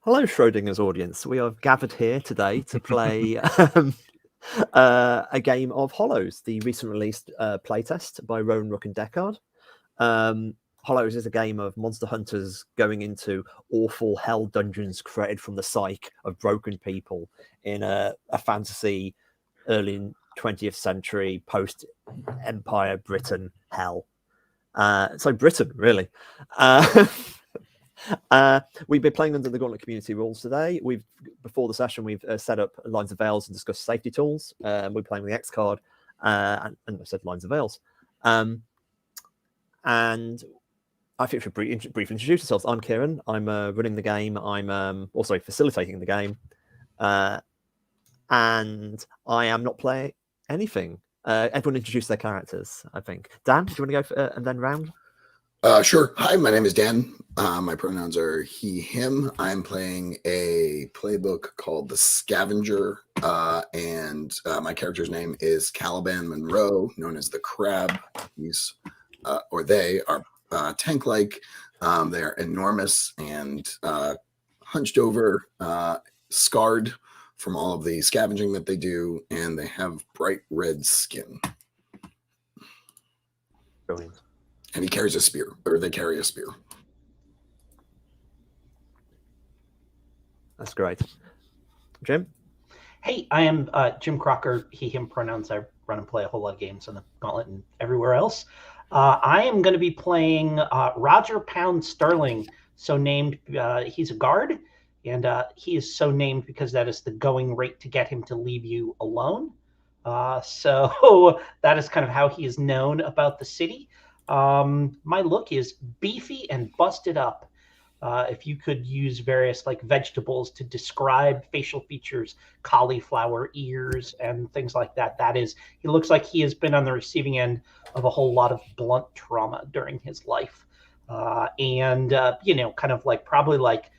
Hello, Schrodinger's audience. We are gathered here today to play a game of Hollows, the recent released playtest by Rowan, Rook and Deckard. Hollows is a game of monster hunters going into awful hell dungeons created from the psyche of broken people in a fantasy early 20th century post-Empire Britain hell. So Britain, really. We've been playing under the Gauntlet Community rules today. Before the session, we've set up Lines of Veils and discussed safety tools. We're playing with the X card, and I said Lines of Veils. And I think we should briefly introduce ourselves. I'm Kieran. I'm running the game. I'm also facilitating the game. And I am not playing anything. Everyone introduce their characters, I think. Dan, do you want to go and then round? Sure. Hi, my name is Dan. My pronouns are he, him. I'm playing a playbook called The Scavenger, and my character's name is Caliban Monroe, known as the Crab. They are tank-like. They are enormous and hunched over, scarred from all of the scavenging that they do, and they have bright red skin. Brilliant. And he carries a spear, or they carry a spear. That's great. Jim? Hey, I am Jim Crocker, he, him pronouns. I run and play a whole lot of games on the Gauntlet and everywhere else. I am going to be playing Roger Pound Sterling, so named, he's a guard, and he is so named because that is the going rate to get him to leave you alone. So that is kind of how he is known about the city. My look is beefy and busted up. If you could use various like vegetables to describe facial features, cauliflower ears and things like that, he looks like he has been on the receiving end of a whole lot of blunt trauma during his life. Kind of like probably like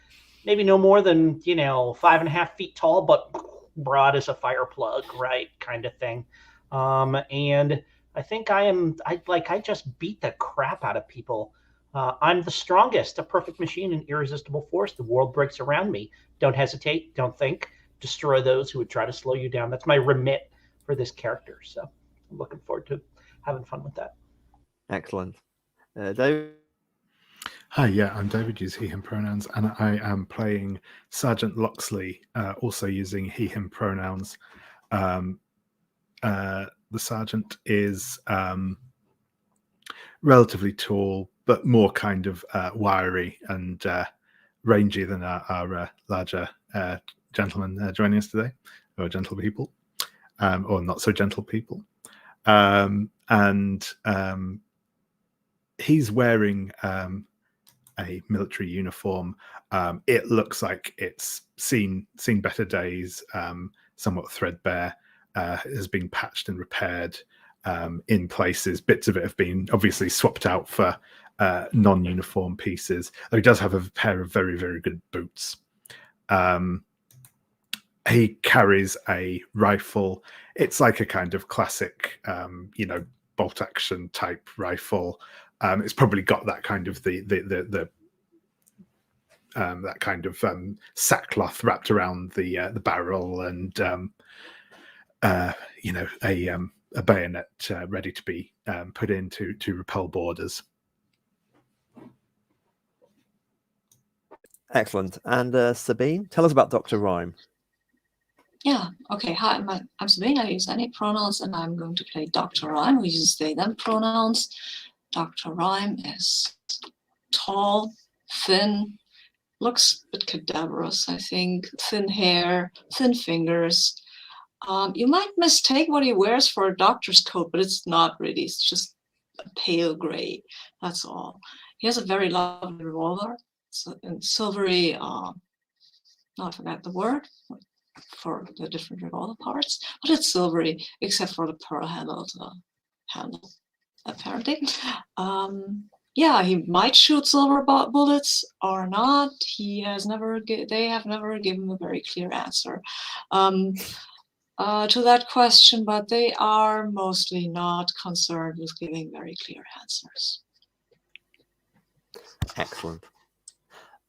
maybe no more than, 5.5 feet tall, but broad as a fire plug, right? Kind of thing. And I think I just beat the crap out of people. I'm the strongest, a perfect machine, an irresistible force. The world breaks around me. Don't hesitate. Don't think. Destroy those who would try to slow you down. That's my remit for this character. So I'm looking forward to having fun with that. Excellent. David? Hi, yeah, I'm David, use he, him pronouns, and I am playing Sergeant Loxley, also using he, him pronouns. The sergeant is relatively tall, but more kind of wiry and rangy than our larger gentleman joining us today, or gentle people, or not so gentle people. He's wearing a military uniform. It looks like it's seen better days, somewhat threadbare. Has been patched and repaired in places. Bits of it have been obviously swapped out for non-uniform pieces. Though he does have a pair of very, very good boots. He carries a rifle. It's like a kind of classic, bolt action type rifle. It's probably got that kind of that kind of sackcloth wrapped around the barrel and. A bayonet ready to be put in to repel boarders. Excellent. And Sabine, tell us about Dr. Rhyme. Yeah, okay. Hi, I'm Sabine. I use any pronouns, and I'm going to play Dr. Rhyme, who uses they, them pronouns. Dr. Rhyme is tall, thin, looks a bit cadaverous, I think. Thin hair, thin fingers. You might mistake what he wears for a doctor's coat, but it's not really. It's just a pale gray. That's all. He has a very lovely revolver. So in silvery, I forgot the word for the different revolver parts, but it's silvery except for the pearl-handled handle, apparently. He might shoot silver bullets or not. They have never given him a very clear answer. To that question, but they are mostly not concerned with giving very clear answers. Excellent.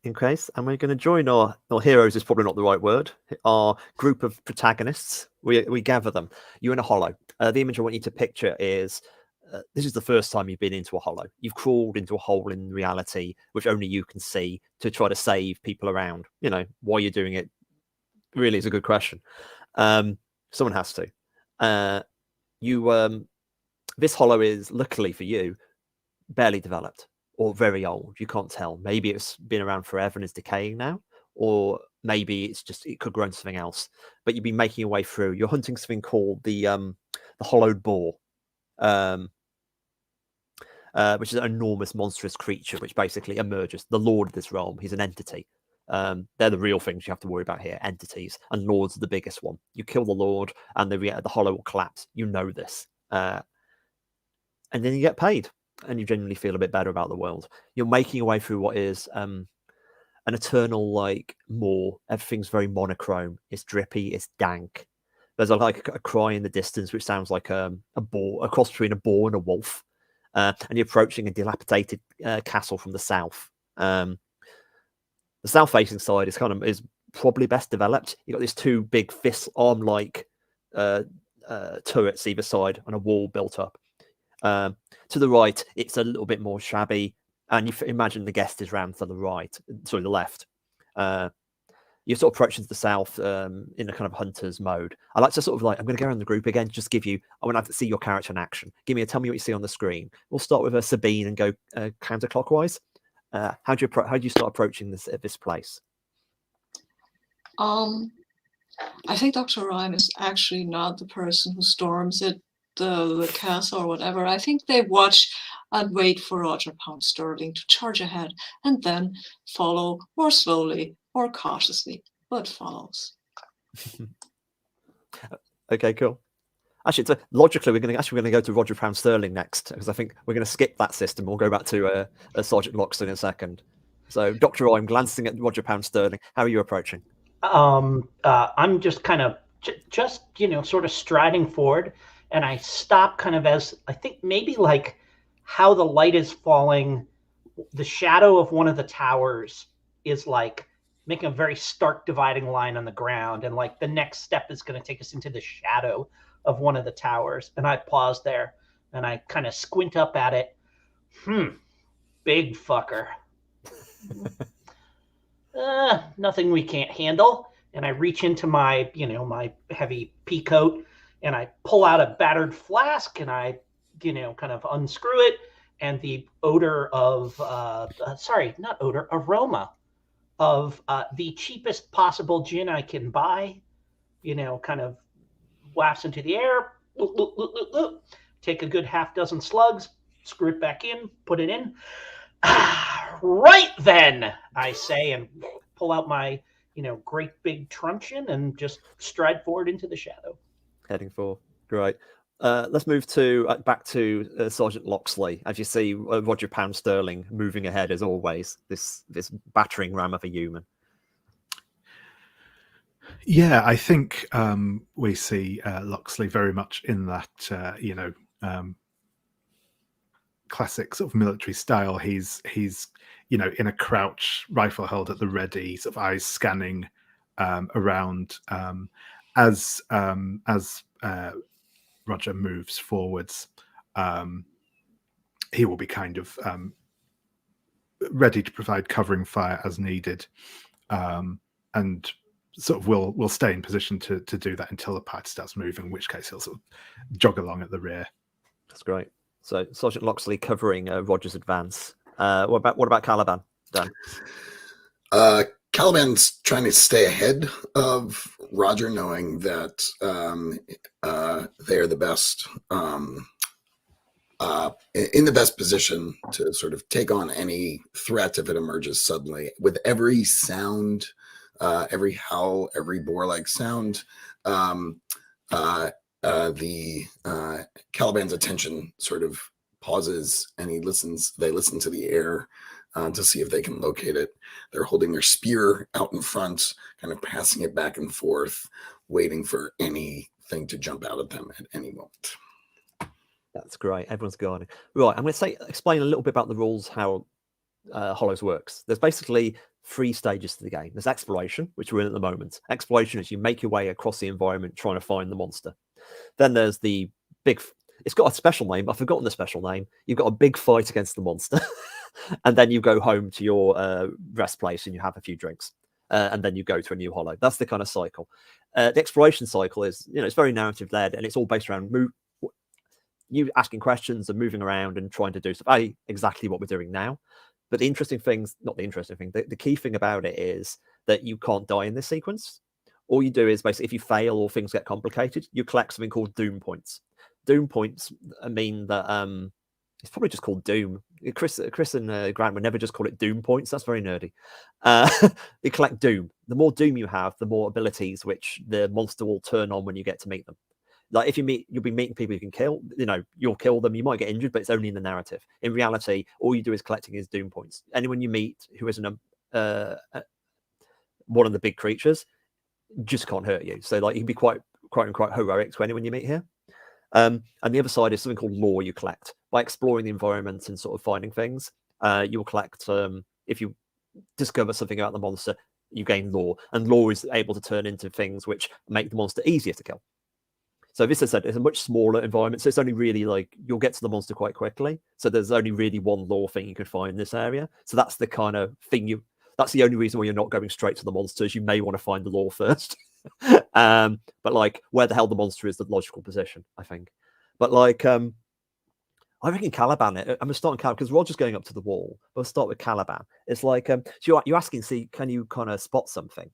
in case, and we're going to join our heroes is probably not the right word. Our group of protagonists. We gather them. You're in a hollow. The image I want you to picture is this is the first time you've been into a hollow. You've crawled into a hole in reality, which only you can see, to try to save people around. You know, why you're doing it really is a good question. Someone has to. This hollow is, luckily for you, barely developed or very old. You can't tell. Maybe it's been around forever and is decaying now, or maybe it could grow into something else. But you've been making your way through. You're hunting something called the hollowed boar, which is an enormous, monstrous creature which basically emerges. The lord of this realm. He's an entity. They're the real things you have to worry about here. Entities, and lords are the biggest one. You kill the lord, and the hollow will collapse. You know this, and then you get paid. And you genuinely feel a bit better about the world. You're making your way through what is an eternal moor. Everything's very monochrome. It's drippy. It's dank. There's a cry in the distance, which sounds like a boar, a cross between a boar and a wolf. And you're approaching a dilapidated castle from the south. The south-facing side is probably best developed. You've got these two big fist arm-like turrets either side, and a wall built up. To the right, it's a little bit more shabby, and you imagine the guest is round to the the left. You're sort of approaching to the south in a kind of hunter's mode. I like to I'm going to go around the group again, just I want to see your character in action. Tell me what you see on the screen. We'll start with Sabine and go counterclockwise. How do you start approaching this place? I think Dr. Rhyme is actually not the person who storms it. The castle or whatever. I think they watch and wait for Roger Pound Sterling to charge ahead and then follow more slowly or cautiously, but follows. Okay, cool. Actually, so logically, we're going to go to Roger Pound Sterling next, because I think we're going to skip that system. We'll go back to Sergeant Loxton in a second. So, Dr. I'm glancing at Roger Pound Sterling. How are you approaching? I'm just kind of sort of striding forward. And I stop kind of as I think maybe how the light is falling, the shadow of one of the towers is making a very stark dividing line on the ground. And the next step is going to take us into the shadow of one of the towers. And I pause there and I kind of squint up at it. Big fucker. Nothing we can't handle. And I reach into my, my heavy pea coat, and I pull out a battered flask and I, kind of unscrew it. And the odor of, aroma of the cheapest possible gin I can buy, kind of wafts into the air. Take a good half dozen slugs, screw it back in, put it in. Right then, I say, and pull out my, great big truncheon and just stride forward into the shadow. Heading for great. Let's move back to Sergeant Loxley. As you see, Roger Pound Sterling moving ahead as always. This battering ram of a human. Yeah, I think we see Loxley very much in that classic sort of military style. He's in a crouch, rifle held at the ready, sort of eyes scanning around. As Roger moves forwards, he will be kind of ready to provide covering fire as needed, and sort of will stay in position to do that until the party starts moving, in which case he'll sort of jog along at the rear. That's great. So Sergeant Loxley covering Roger's advance. What about Caliban, Dan? Caliban's trying to stay ahead of Roger, knowing that they're the best, in the best position to sort of take on any threat if it emerges suddenly. With every sound, every howl, every boar-like sound, Caliban's attention sort of pauses, and they listen to the air to see if they can locate it. They're holding their spear out in front, kind of passing it back and forth, waiting for anything to jump out at them at any moment. That's great. Everyone's guarding. Right, I'm going to explain a little bit about the rules, how Hollows works. There's basically 3 stages to the game. There's exploration, which we're in at the moment. Exploration is you make your way across the environment trying to find the monster. Then there's the big, it's got a special name, I've forgotten the special name. You've got a big fight against the monster. And then you go home to your rest place and you have a few drinks. And then you go to a new hollow. That's the kind of cycle. The exploration cycle is, it's very narrative led, and it's all based around you asking questions and moving around and trying to do stuff. Exactly what we're doing now. But the interesting things, not the interesting thing, the key thing about it is that you can't die in this sequence. All you do is basically, if you fail or things get complicated, you collect something called Doom points. Doom points mean that it's probably just called Doom. Chris and Grant would never just call it Doom points. That's very nerdy. You collect Doom. The more Doom you have, the more abilities which the monster will turn on when you get to meet them. Like if you'll be meeting people you can kill. You'll kill them. You might get injured, but it's only in the narrative. In reality, all you do is collecting his Doom points. Anyone you meet who isn't one of the big creatures just can't hurt you. So like you can be quite heroic to anyone you meet here. And the other side is something called lore you collect. By exploring the environment and sort of finding things, you'll collect, if you discover something about the monster, you gain lore. And lore is able to turn into things which make the monster easier to kill. So this is it's a much smaller environment. So it's only really like, you'll get to the monster quite quickly. So there's only really one lore thing you can find in this area. So that's the kind of thing that's the only reason why you're not going straight to the monsters. You may want to find the lore first. But like where the hell the monster is the logical position, I think. But like, I reckon Caliban, I'm going to start on Caliban because Roger's going up to the wall. We'll start with Caliban. It's like, so you're asking, can you kind of spot something?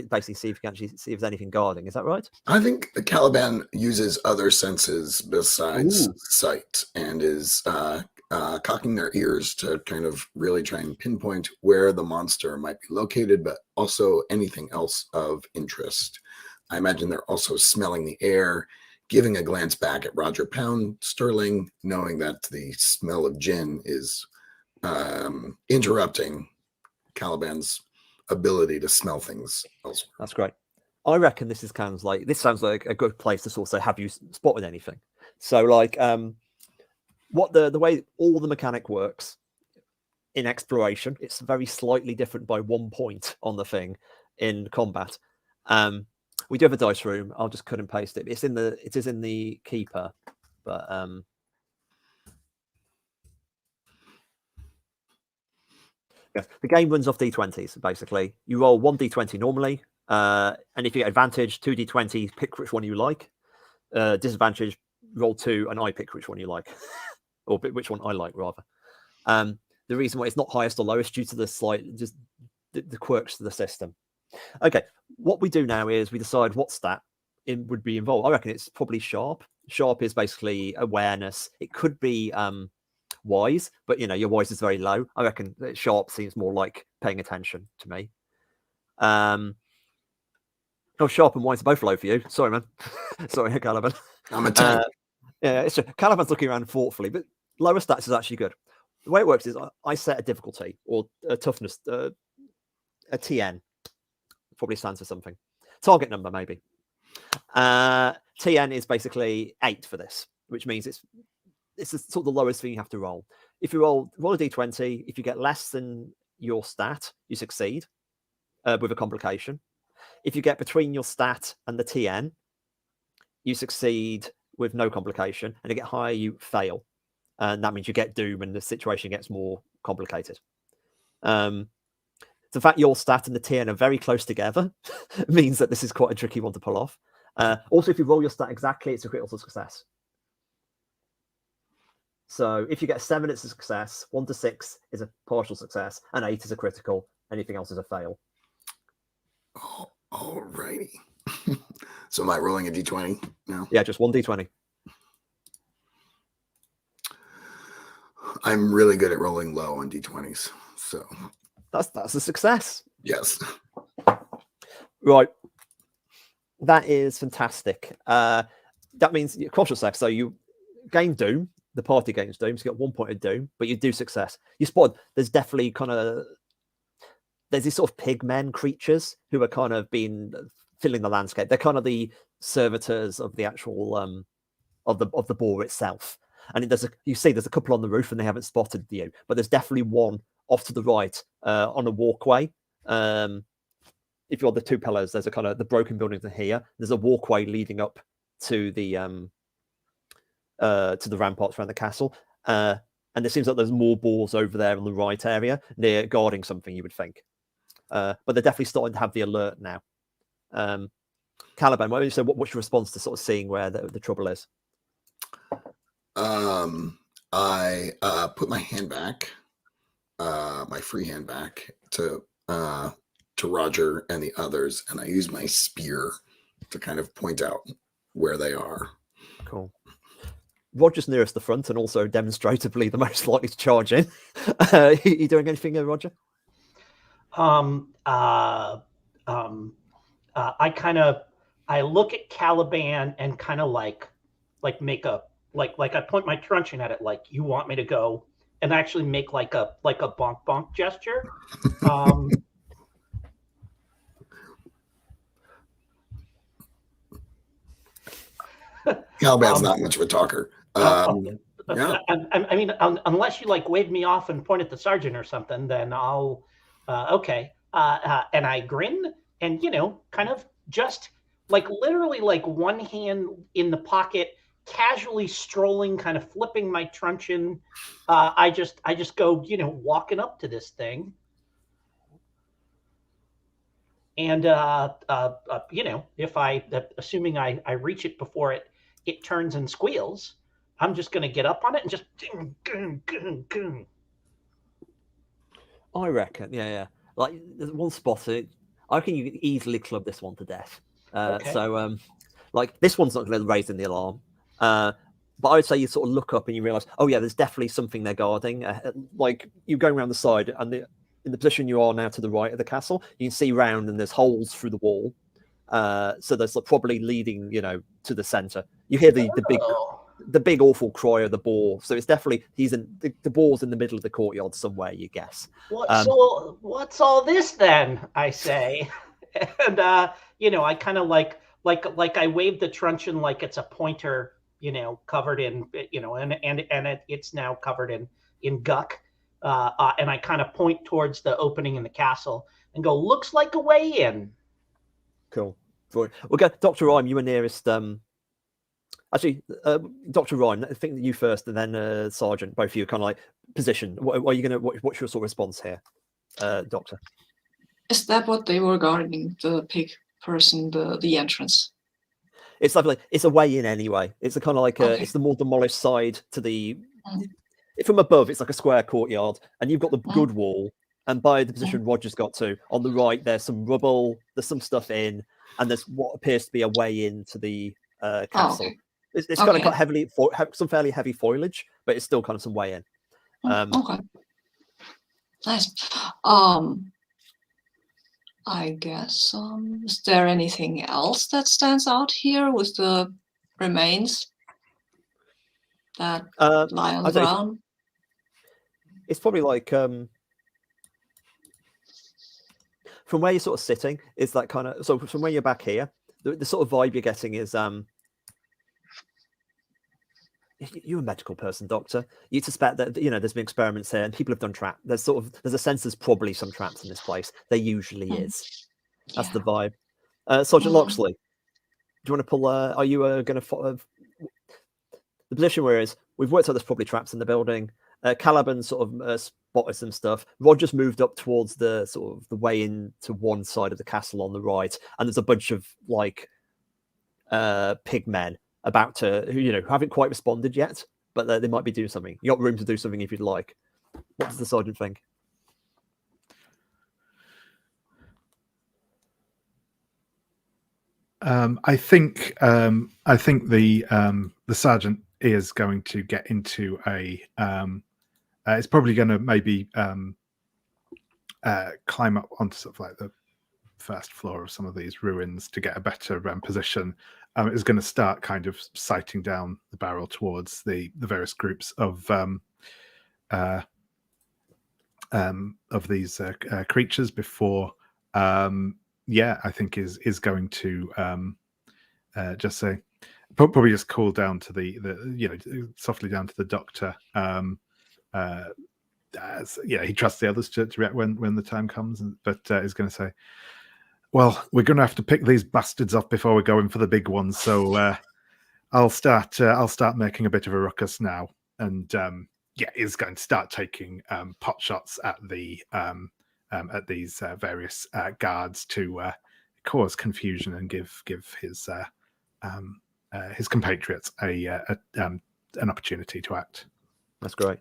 Basically see if you can actually see if there's anything guarding. Is that right? I think the Caliban uses other senses besides sight and is cocking their ears to kind of really try and pinpoint where the monster might be located, but also anything else of interest. I imagine they're also smelling the air, giving a glance back at Roger Pound Sterling, knowing that the smell of gin is interrupting Caliban's ability to smell things elsewhere. That's great. I reckon this sounds like a good place to sort of say, have you spotted anything? So like what the way all the mechanic works in exploration, it's very slightly different by 1 point on the thing in combat. We do have a dice room. I'll just cut and paste it. It is in the keeper, but yeah, the game runs off d20s. Basically, you roll 1 d20 normally, and if you get advantage, 2 d20s. Pick which one you like. Disadvantage, roll 2, and I pick which one you like, or which one I like rather. The reason why it's not highest or lowest due to the quirks of the system. Okay, what we do now is we decide what stat would be involved. I reckon it's probably sharp. Sharp is basically awareness. It could be wise, but your wise is very low. I reckon that sharp seems more like paying attention to me. Sharp and wise are both low for you. Sorry, man. Sorry, Caliban. I'm a 10. Yeah, it's just, Caliban's looking around thoughtfully, but lower stats is actually good. The way it works is I set a difficulty or a toughness, a TN. Probably stands for something. Target number, maybe. TN is basically 8 for this, which means it's sort of the lowest thing you have to roll. If you roll a d20, if you get less than your stat, you succeed with a complication. If you get between your stat and the TN, you succeed with no complication, and to get higher, you fail. And that means you get doom and the situation gets more complicated. The fact your stat and the TN are very close together means that this is quite a tricky one to pull off. Also, if you roll your stat exactly, it's a critical success. So if you get 7, it's a success. 1 to 6 is a partial success, and 8 is a critical. Anything else is a fail. Oh, all righty. So am I rolling a d20 now? Yeah, just 1 d20. I'm really good at rolling low on d20s, so that's a success. yes. Right, that is fantastic. That means partial success. So you gain doom. The party gains doom. So you get 1 point of doom, but you do success. You spot there's definitely there's these sort of pigmen creatures who are kind of filling the landscape. They're kind of the servitors of the actual of the boar itself. And there's a couple on the roof and they haven't spotted you, but there's definitely one off to the right on a walkway if you're the two pillars, there's a kind of the broken buildings in here. There's a walkway leading up to the ramparts around the castle. And it seems like there's more boars over there in the right area, near guarding something, you would think. But they're definitely starting to have the alert now. Caliban, what's your response to sort of seeing where the trouble is? I put my hand back, my free hand back to Roger and the others, and I use my spear to kind of point out where they are. Cool. Roger's nearest the front and also demonstratively the most likely to charge in. You doing anything, Roger? I look at Caliban and kind of like make a I point my truncheon at it, like, you want me to go, and actually make like a bonk bonk gesture. Caliban's not much of a talker. Yeah. I mean, unless you like wave me off and point at the sergeant or something, then I'll okay. And I grin and, kind of just like literally like one hand in the pocket, casually strolling, kind of flipping my truncheon. I just go, walking up to this thing. And, if assuming I reach it before it turns and squeals, I'm just going to get up on it and just ding, ding, ding, ding. I reckon, yeah. Like, there's one spot, I reckon you can easily club this one to death. Okay. So, like, this one's not raising the alarm. But I would say you sort of look up and you realize, oh, yeah, there's definitely something they're guarding. Like, you're going around the side, and in the position you are now to the right of the castle, you can see round and there's holes through the wall. So there's probably leading, to the center. You hear the big awful cry of the boar. So it's definitely the boar's in the middle of the courtyard somewhere, you guess. What's all this then? I say, and I kind of like I wave the truncheon like it's a pointer, covered in, and it's now covered in guck. And I kind of point towards the opening in the castle and go, looks like a way in. Cool. We'll go, Dr. Rhyme, you were nearest. Actually, Dr. Rhyme, I think you first, and then Sergeant. Both of you kind of like position. What are you gonna? What's your sort of response here, Doctor? Is that what they were guarding? The pig person, the entrance. It's like it's a way in anyway. It's a kind of like it's the more demolished side to the. From above, it's like a square courtyard, and you've got the good wall. And by the position Roger's got to, on the right, there's some rubble, there's some stuff in, and there's what appears to be a way into the castle. Okay. It's kind of got some fairly heavy foliage, but it's still kind of some way in. Okay. Nice. I guess, is there anything else that stands out here with the remains that lie on the ground? It's probably like from where you're sort of sitting, is that kind of so from where you're back here, the sort of vibe you're getting is you're a medical person, Doctor. You suspect that there's been experiments here and people have done traps. There's a sense there's probably some traps in this place. There usually is. That's the vibe. Sergeant Loxley, do you want to pull? Are you going to follow? The position where is we've worked out there's probably traps in the building. Caliban sort of spotted some stuff. Roger's moved up towards the sort of the way into one side of the castle on the right, and there's a bunch of like pig men about to who haven't quite responded yet, but they might be doing something. You got room to do something if you'd like. What does the sergeant think? I think the sergeant is going to get into a. It's probably going to maybe climb up onto sort of like the first floor of some of these ruins to get a better position. It's going to start kind of sighting down the barrel towards the various groups of these creatures before. I think is going to just say, probably just call down to the softly down to the doctor. he trusts the others to react when the time comes, but is going to say, well, we're going to have to pick these bastards up before we go in for the big ones. So I'll start making a bit of a ruckus now, and is going to start taking pot shots at these various guards to cause confusion and give his compatriots an opportunity to act. That's great.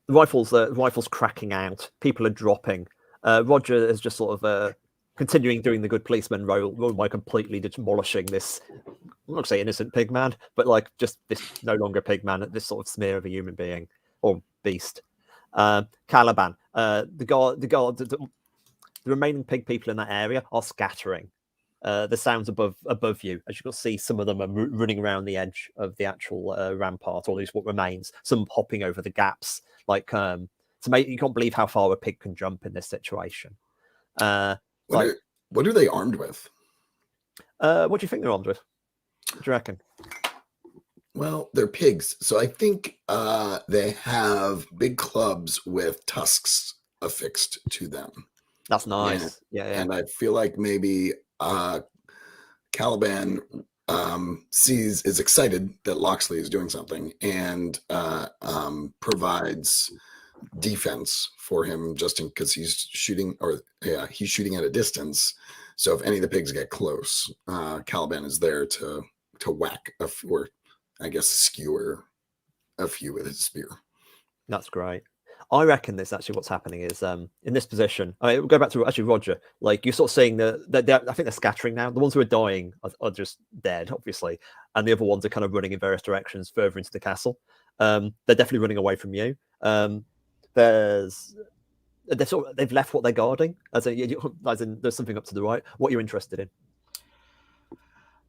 The rifles cracking out. People are dropping. Roger is just sort of continuing doing the good policeman role by completely demolishing this. I'm not going to say innocent pig man, but like just this no longer pig man, this sort of smear of a human being or beast. Caliban, the remaining pig people in that area are scattering. The sounds above you, as you can see, some of them are running around the edge of the actual rampart, or at least what remains. Some hopping over the gaps, like to make you can't believe how far a pig can jump in this situation. What are they armed with? What do you think they're armed with? What do you reckon? Well, they're pigs, so I think they have big clubs with tusks affixed to them. That's nice. Yeah. And I feel like maybe Caliban is excited that Loxley is doing something and provides defense for him just because he's shooting at a distance. So if any of the pigs get close, Caliban is there to whack or I guess skewer a few with his spear. That's great. I reckon this actually what's happening is in this position. We'll go back to actually Roger. Like you're sort of seeing I think they're scattering now. The ones who are dying are just dead, obviously, and the other ones are kind of running in various directions further into the castle. They're definitely running away from you. They've left what they're guarding. As in, there's something up to the right. What you're interested in?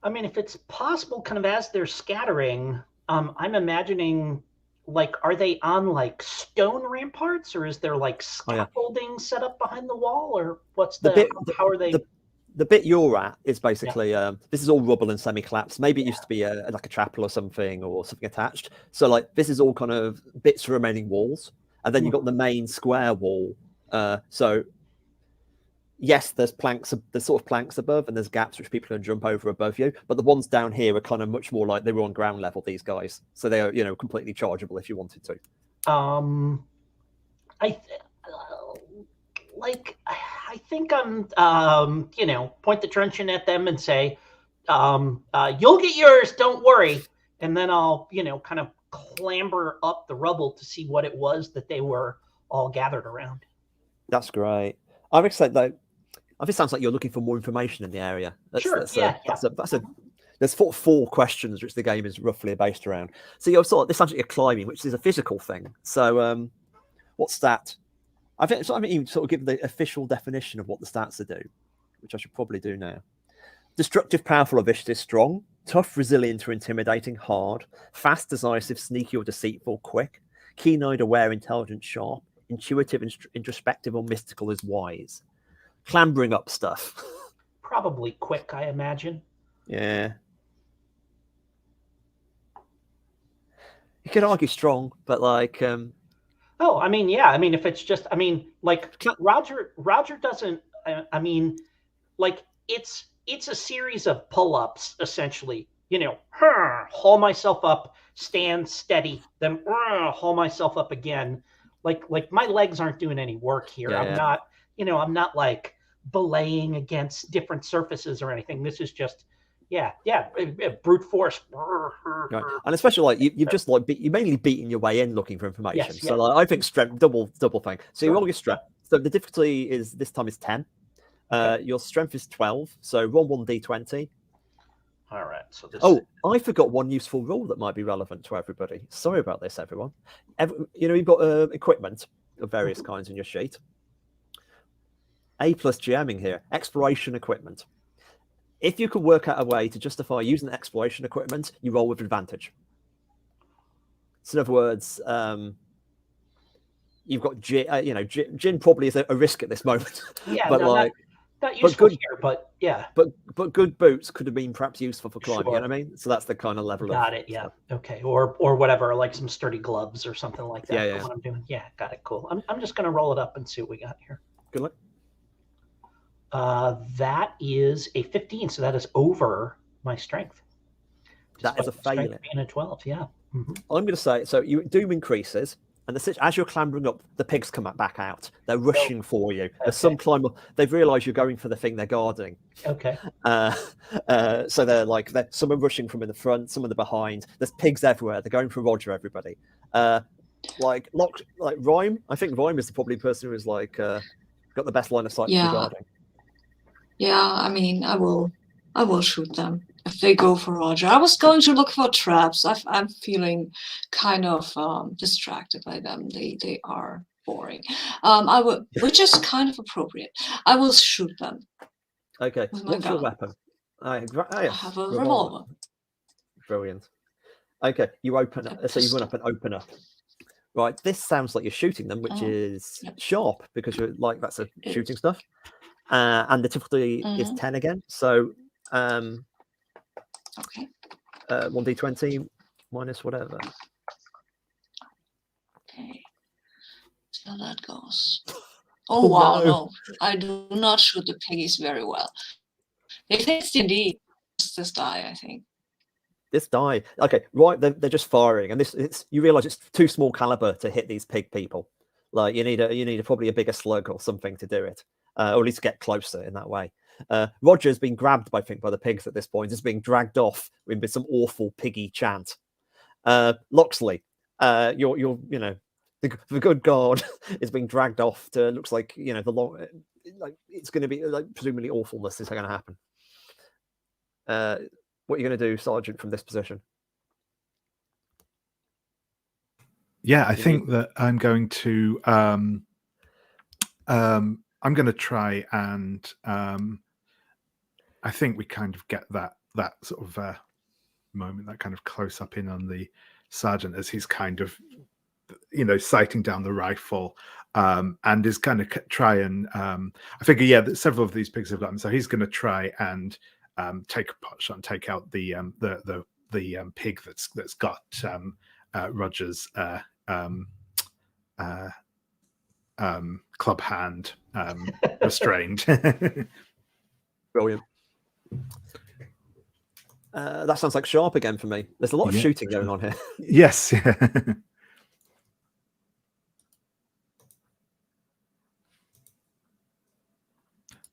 I mean, if it's possible, kind of as they're scattering, I'm imagining. Like, are they on like stone ramparts, or is there like scaffolding set up behind the wall, or what's how are they? The bit you're at is basically this is all rubble and semi-collapsed. Maybe it used to be like a chapel or something attached. So like this is all kind of bits of remaining walls, and then you've got the main square wall. So yes, there's sort of planks above, and there's gaps which people can jump over above you. But the ones down here are kind of much more like they were on ground level. These guys, so they are completely chargeable if you wanted to. I think I'm point the truncheon at them and say, "You'll get yours, don't worry." And then I'll kind of clamber up the rubble to see what it was that they were all gathered around. That's great. I would say that. It sounds like you're looking for more information in the area. There's four questions which the game is roughly based around. So you're this sounds like you're climbing, which is a physical thing. So what's that? I think so. I mean, you sort of give the official definition of what the stats are do, which I should probably do now. Destructive, powerful, or vicious, strong, tough, resilient, or intimidating, hard, fast, decisive, sneaky, or deceitful, quick, keen-eyed, aware, intelligent, sharp, intuitive, introspective, or mystical is wise. Clambering up stuff. Probably quick, I imagine. Yeah. You could argue strong, but like Oh, I mean, yeah. I mean, if it's just, I mean, like Roger doesn't. I mean, like it's a series of pull-ups essentially. Haul myself up, stand steady, then haul myself up again. Like my legs aren't doing any work here. Yeah, I'm not. I'm not like belaying against different surfaces or anything. This is just, brute force. Right. And especially like you've just like you mainly beaten your way in looking for information. Yes, so like, I think strength double thing. So you roll your strength. So the difficulty is this time is 10. Your strength is 12. So roll 1d20. All right. So this. Oh, I forgot one useful rule that might be relevant to everybody. Sorry about this, everyone. You've got equipment of various kinds in your sheet. A plus GMing here, exploration equipment. If you can work out a way to justify using exploration equipment, you roll with advantage. So in other words, you've got gin probably is a risk at this moment. Yeah, but Not useful good- here, but yeah. But good boots could have been perhaps useful for climbing. You Sure. know what I mean? So that's the kind of level of. Got it. Yeah. Okay. Or whatever, like some sturdy gloves or something like that. Yeah, For what I'm doing. Yeah. Got it. Cool. I'm just gonna roll it up and see what we got here. Good luck. That is a 15, so that is over my strength. That is a Despite my failure. strength being a 12. Yeah. Mhm. I'm going to say so. Doom increases, and as you're clambering up, the pigs come back out. They're rushing for you. There's some climber. They've realised you're going for the thing they're guarding. Okay. So they're like some are rushing from in the front, some in the behind. There's pigs everywhere. They're going for Roger. Everybody. Like Rhyme. I think Rhyme is probably the person who is like got the best line of sight for guarding. Yeah, I mean, I will shoot them if they go for Roger. I was going to look for traps. I'm feeling kind of distracted by them. They are boring. Which is kind of appropriate. I will shoot them. Okay. With my What's your gun. weapon? I have a revolver. Brilliant. Okay, you open up. So you run up and open up. Right. This sounds like you're shooting them, which is sharp because you're like that's a shooting stuff. And the difficulty is 10 again. So Okay. 1d20 minus whatever. Okay. So that goes. Oh wow, no. I do not shoot the piggies very well. They think it's D&D. This die, I think. This die. Okay, right. They're just firing, and you realise it's too small caliber to hit these pig people. Like you need probably a bigger slug or something to do it, or at least get closer in that way. Roger's been grabbed, I think, by the pigs at this point. He's being dragged off with some awful piggy chant. Loxley, you're the good guard is being dragged off to. Looks like it's going to be like presumably awfulness is going to happen. What are you going to do, Sergeant, from this position? Yeah, I think that I'm going to try and I think we kind of get that sort of moment, that kind of close up in on the sergeant as he's kind of sighting down the rifle and is going to try and I figure that several of these pigs have gotten, so he's going to try and take a pot shot and take out the pig that's got Roger's club hand restrained. Brilliant. That sounds like sharp again for me. There's a lot of shooting going on here. Yes.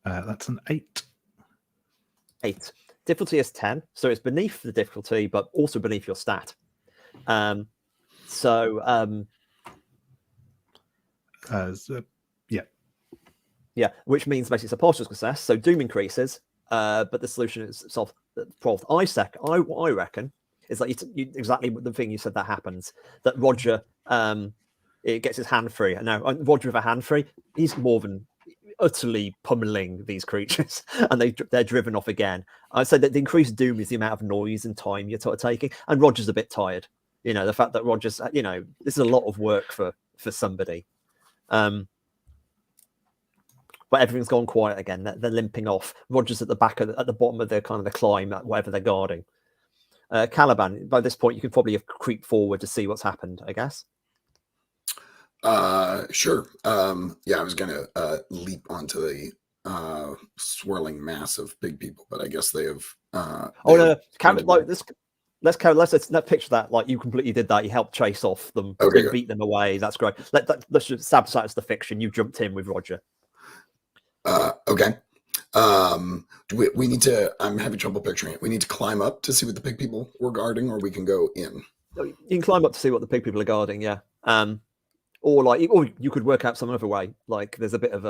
That's an 8. 8. Difficulty is 10, so it's beneath the difficulty, but also beneath your stat. Which means basically it's a partial success. So Doom increases, but the solution is solved. I reckon is like you exactly the thing you said that happens. That Roger it gets his hand free, and now Roger with a hand free, he's more than utterly pummeling these creatures, and they're driven off again. I'd say that the increased Doom is the amount of noise and time you're taking, and Roger's a bit tired. The fact that Roger's, this is a lot of work for somebody. But everything's gone quiet again. They're limping off. Roger's at the bottom of the kind of the climb, whatever they're guarding. Caliban, by this point, you can probably have creeped forward to see what's happened, I guess. Sure. I was gonna leap onto the swirling mass of big people, but I guess they have. Let's picture that like you completely did that. You helped chase off them, beat them away. That's great. Let's just sabotage the fiction. You jumped in with Roger. Okay. Do we need to? I'm having trouble picturing it. We need to climb up to see what the pig people were guarding, or we can go in. You can climb up to see what the pig people are guarding. Yeah. Or you could work out some other way. Like there's a bit of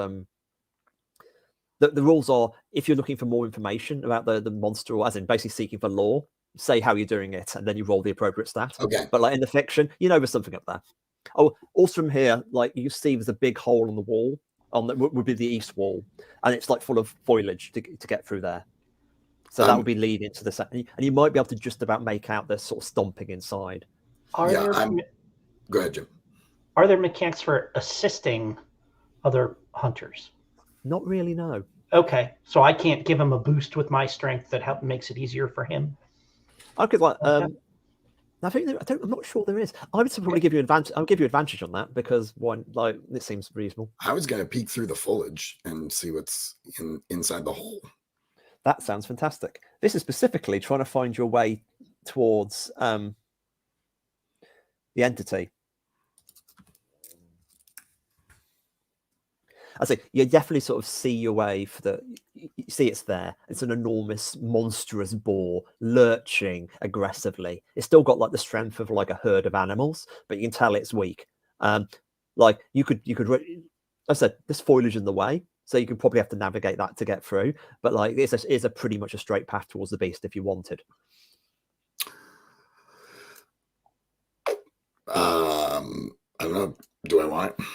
the rules are if you're looking for more information about the monster, or as in basically seeking for lore, say how you're doing it, and then you roll the appropriate stat. Okay. But like in the fiction, there's something up there. Oh, also from here, like you see, there's a big hole on the wall. Would be the east wall, and it's like full of foliage to get through there. So that would be leading to the second, and you might be able to just about make out the sort of stomping inside. Go ahead, Jim. Are there mechanics for assisting other hunters? Not really, no. Okay, so I can't give him a boost with my strength that makes it easier for him. I could like Okay. I'm not sure there is. I would probably give you advantage. I'll give you advantage on that because one, like, this seems reasonable. I was going to peek through the foliage and see what's inside the hole. That sounds fantastic. This is specifically trying to find your way towards the entity. I say you definitely sort of see your way you see it's there. It's an enormous, monstrous boar lurching aggressively. It's still got like the strength of like a herd of animals, but you can tell it's weak. Like you could. I said there's foliage in the way, so you could probably have to navigate that to get through. But like it's a pretty much a straight path towards the beast if you wanted. I don't know. Do I want it?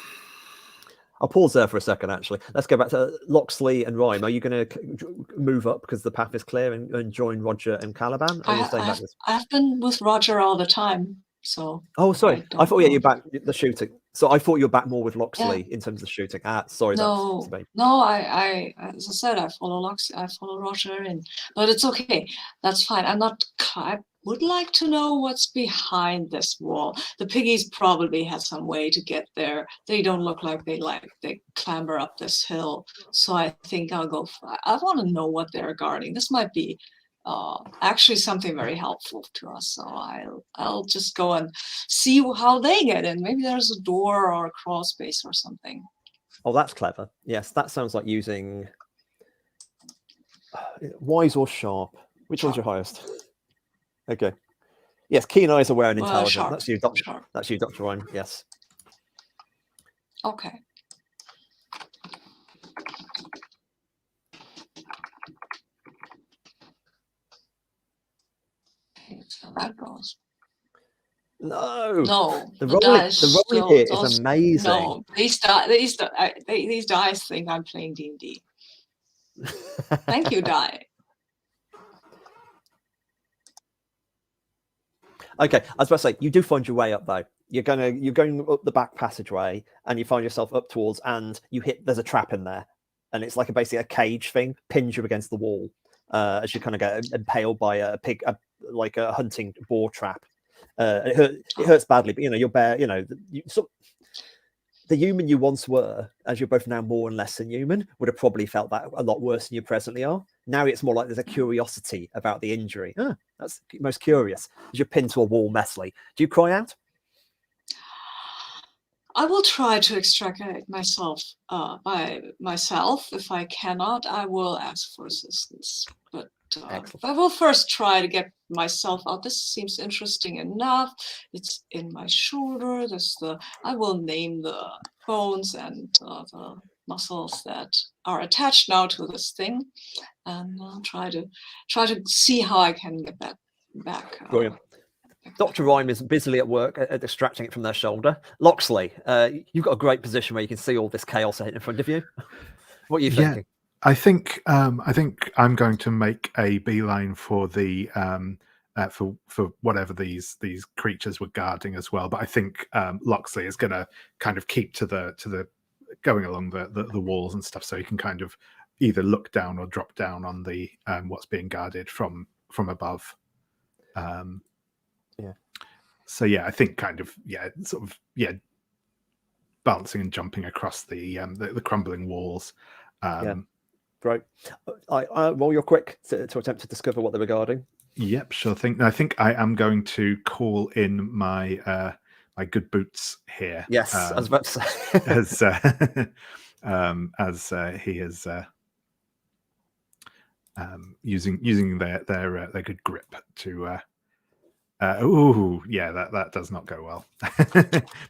I'll pause there for a second, actually. Let's go back to Loxley and Rhyme. Are you going to move up because the path is clear and join Roger and Caliban? Or are you staying back? I've been with Roger all the time, so... Oh, sorry. I thought you're back the shooting. So I thought you're back more with Loxley in terms of shooting. Sorry. No, I as I said, I follow Loxley, I follow Roger, but it's okay. That's fine. I would like to know what's behind this wall. The piggies probably had some way to get there. They don't look like they clamber up this hill. So I think I'll go I want to know what they're guarding. This might be actually something very helpful to us. So I'll just go and see how they get in. Maybe there's a door or a crawl space or something. Oh, that's clever. Yes, that sounds like using wise or sharp. Which one's your highest? Okay. Yes, keen eyes, aware, and intelligent. Sharp. That's you, Doctor. That's you, Dr. Ryan. Yes. Okay. So that goes. No. The rolling here is amazing. No, these dice think I'm playing D&D. Thank you, die. Okay, I was about to say, you do find your way up though. You're going up the back passageway, and you find yourself up towards, and there's a trap in there, and it's like basically a cage thing, pins you against the wall, as you kind of get impaled by a pig, like a hunting boar trap. It hurts badly, but you're bare. The human you once were, as you're both now more and less than human, would have probably felt that a lot worse than you presently are. Now it's more like there's a curiosity about the injury. That's most curious. As you're pinned to a wall messily. Do you cry out? I will try to extricate myself by myself. If I cannot, I will ask for assistance. But I will first try to get myself out. This seems interesting enough. It's in my shoulder. I will name the bones and the muscles that are attached now to this thing, and I'll try to see how I can get that back. Brilliant. Dr. Rhyme is busily at work at distracting it from their shoulder. Loxley, you've got a great position where you can see all this chaos in front of you. What are you thinking? Yeah, I think I'm going to make a beeline for the for whatever these creatures were guarding as well. But I think Loxley is going to kind of keep to the going along the walls and stuff, so he can kind of either look down or drop down on the what's being guarded from above. So I think bouncing and jumping across the crumbling walls. Great. Roll your quick to attempt to discover what they were guarding. Yep, sure thing. I think I am going to call in my my good boots here. Yes, I was about to say. as he is using their good grip to. That does not go well.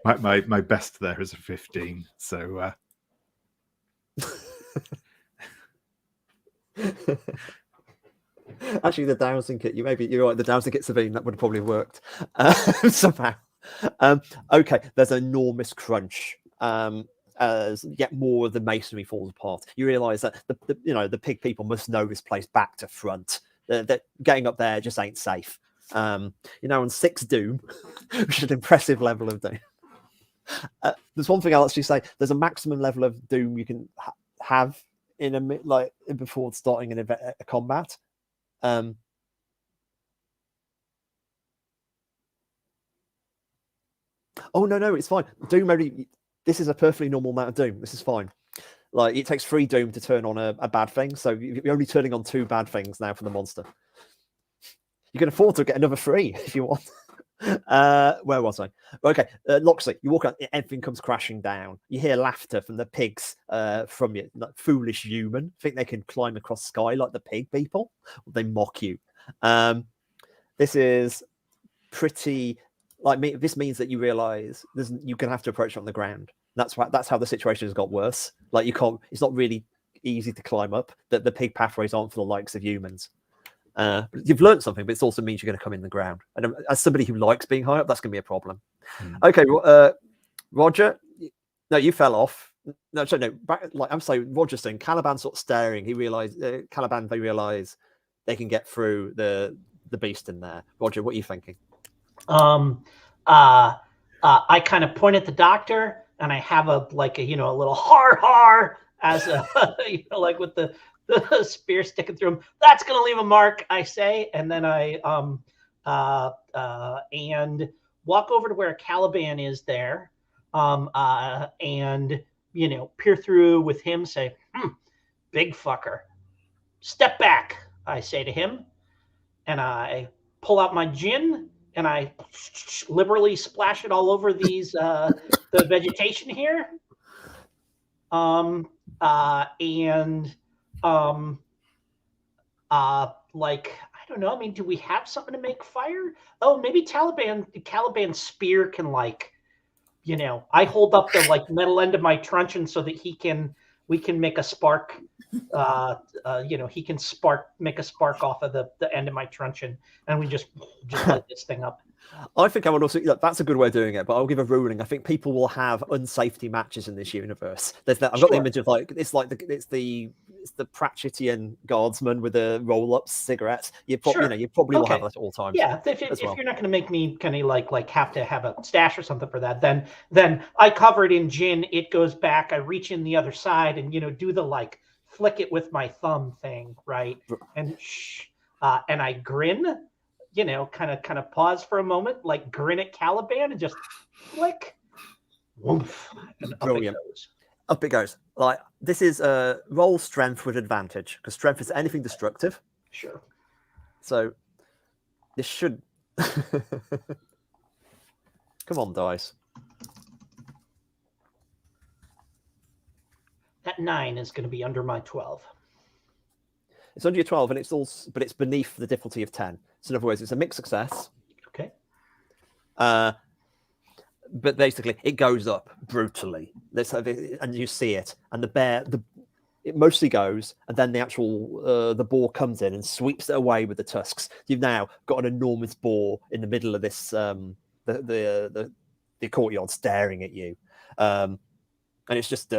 my best there is a 15. So. Actually, the dowsing kit. You're right. The dowsing kit, Sabine, that would have probably worked somehow. Okay, there's an enormous crunch. As yet more of the masonry falls apart. You realise that the pig people must know this place back to front. That getting up there just ain't safe. You're now on 6 doom, which is an impressive level of doom. There's one thing I'll actually say. There's a maximum level of doom you can have in like before starting a combat. Oh no, it's fine. Doom only. This is a perfectly normal amount of Doom. This is fine. Like it takes 3 Doom to turn on a bad thing, so you're only turning on 2 bad things now for the monster. You can afford to get another 3 if you want. Where was I? Okay, Loxley, you walk out, everything comes crashing down. You hear laughter from the pigs from you, like foolish human. Think they can climb across the sky like the pig people? They mock you. This is pretty like me. This means that you realize you're gonna have to approach it on the ground. That's how the situation has got worse. Like you can't. It's not really easy to climb up. The pig pathways aren't for the likes of humans. You've learned something, but it also means you're going to come in the ground. And as somebody who likes being high up, that's going to be a problem. Okay, Roger. No, you fell off. No, sorry, no. I'm saying Roger's saying Caliban sort of staring. He realized Caliban. They realize they can get through the beast in there. Roger, what are you thinking? I kind of point at the doctor, and I have a little har as a like with the spear sticking through him. That's gonna leave a mark, I say, and then I and walk over to where Caliban is there, and peer through with him. Say, big fucker, step back, I say to him, and I pull out my gin and I liberally splash it all over these the vegetation here, like I don't know. I mean, do we have something to make fire? Oh, maybe Caliban's spear can I hold up the metal end of my truncheon so that we can make a spark. He can make a spark off of the end of my truncheon, and we just light this thing up. I think I would also. That's a good way of doing it, but I'll give a ruling. I think people will have unsafety matches in this universe. I've got the image of it's the Pratchettian guardsman with the roll-up cigarettes. You probably will have that at all times. Yeah, if you're not going to make me kind of like have to have a stash or something for that, then I cover it in gin. It goes back. I reach in the other side and do the flick it with my thumb thing, right? And and I grin. Kind of pause for a moment, grin at Caliban and just flick. Woof, and brilliant. Up it goes. This is roll strength with advantage because strength is anything destructive. Sure. So this should come on, dice. That 9 is going to be under my 12. It's under your 12, and but it's beneath the difficulty of 10. So in other words, it's a mixed success. Okay. But basically, it goes up brutally. And you see it, and it mostly goes, and then the boar comes in and sweeps it away with the tusks. You've now got an enormous boar in the middle of this the courtyard staring at you, and it's just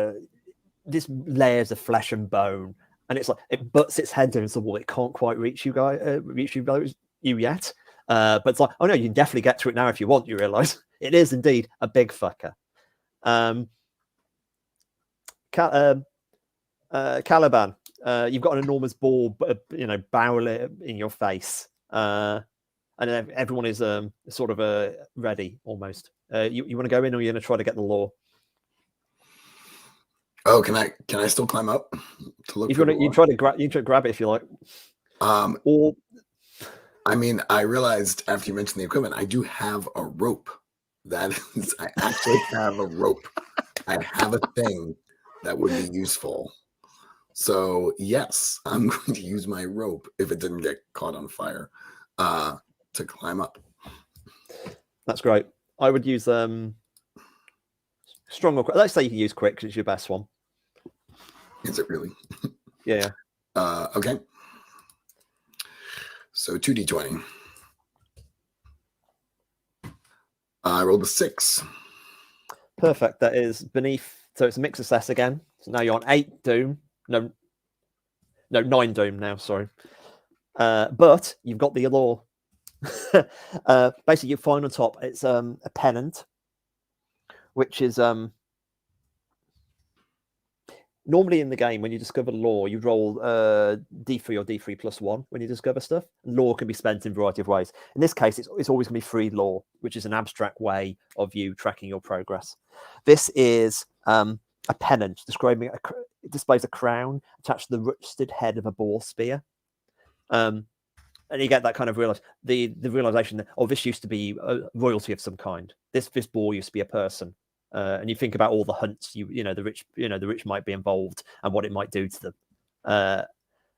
this layers of flesh and bone. And it's it butts its head against the wall. It can't quite reach you yet. But it's oh no, you can definitely get to it now if you want. You realise it is indeed a big fucker. Caliban, you've got an enormous ball, barrel in your face, and everyone is sort of ready almost. You want to go in, or you're going to try to get the law? Oh, can I still climb up to look? You try to grab it if you like. Or I mean, I realized after you mentioned the equipment, I do have a rope. I actually have a rope. I have a thing that would be useful. So yes, I'm going to use my rope if it didn't get caught on fire to climb up. That's great. I would use strong or quick. Let's say you can use quick because it's your best one. Is it really? Yeah. Okay. So 2d20. I rolled a 6. Perfect. That is beneath. So it's a mixed success again. So now you're on 8 doom. No, 9 doom now. Sorry. But you've got the law. Basically, you find on top it's a pennant, which is normally in the game, when you discover lore, you roll D3 or D3 plus 1 when you discover stuff. And lore can be spent in a variety of ways. In this case, it's always going to be free lore, which is an abstract way of you tracking your progress. This is a pennant describing it displays a crown attached to the rusted head of a boar spear. And you get that kind of the realization that, oh, this used to be a royalty of some kind. This boar used to be a person. And you think about all the hunts the rich might be involved and what it might do to them.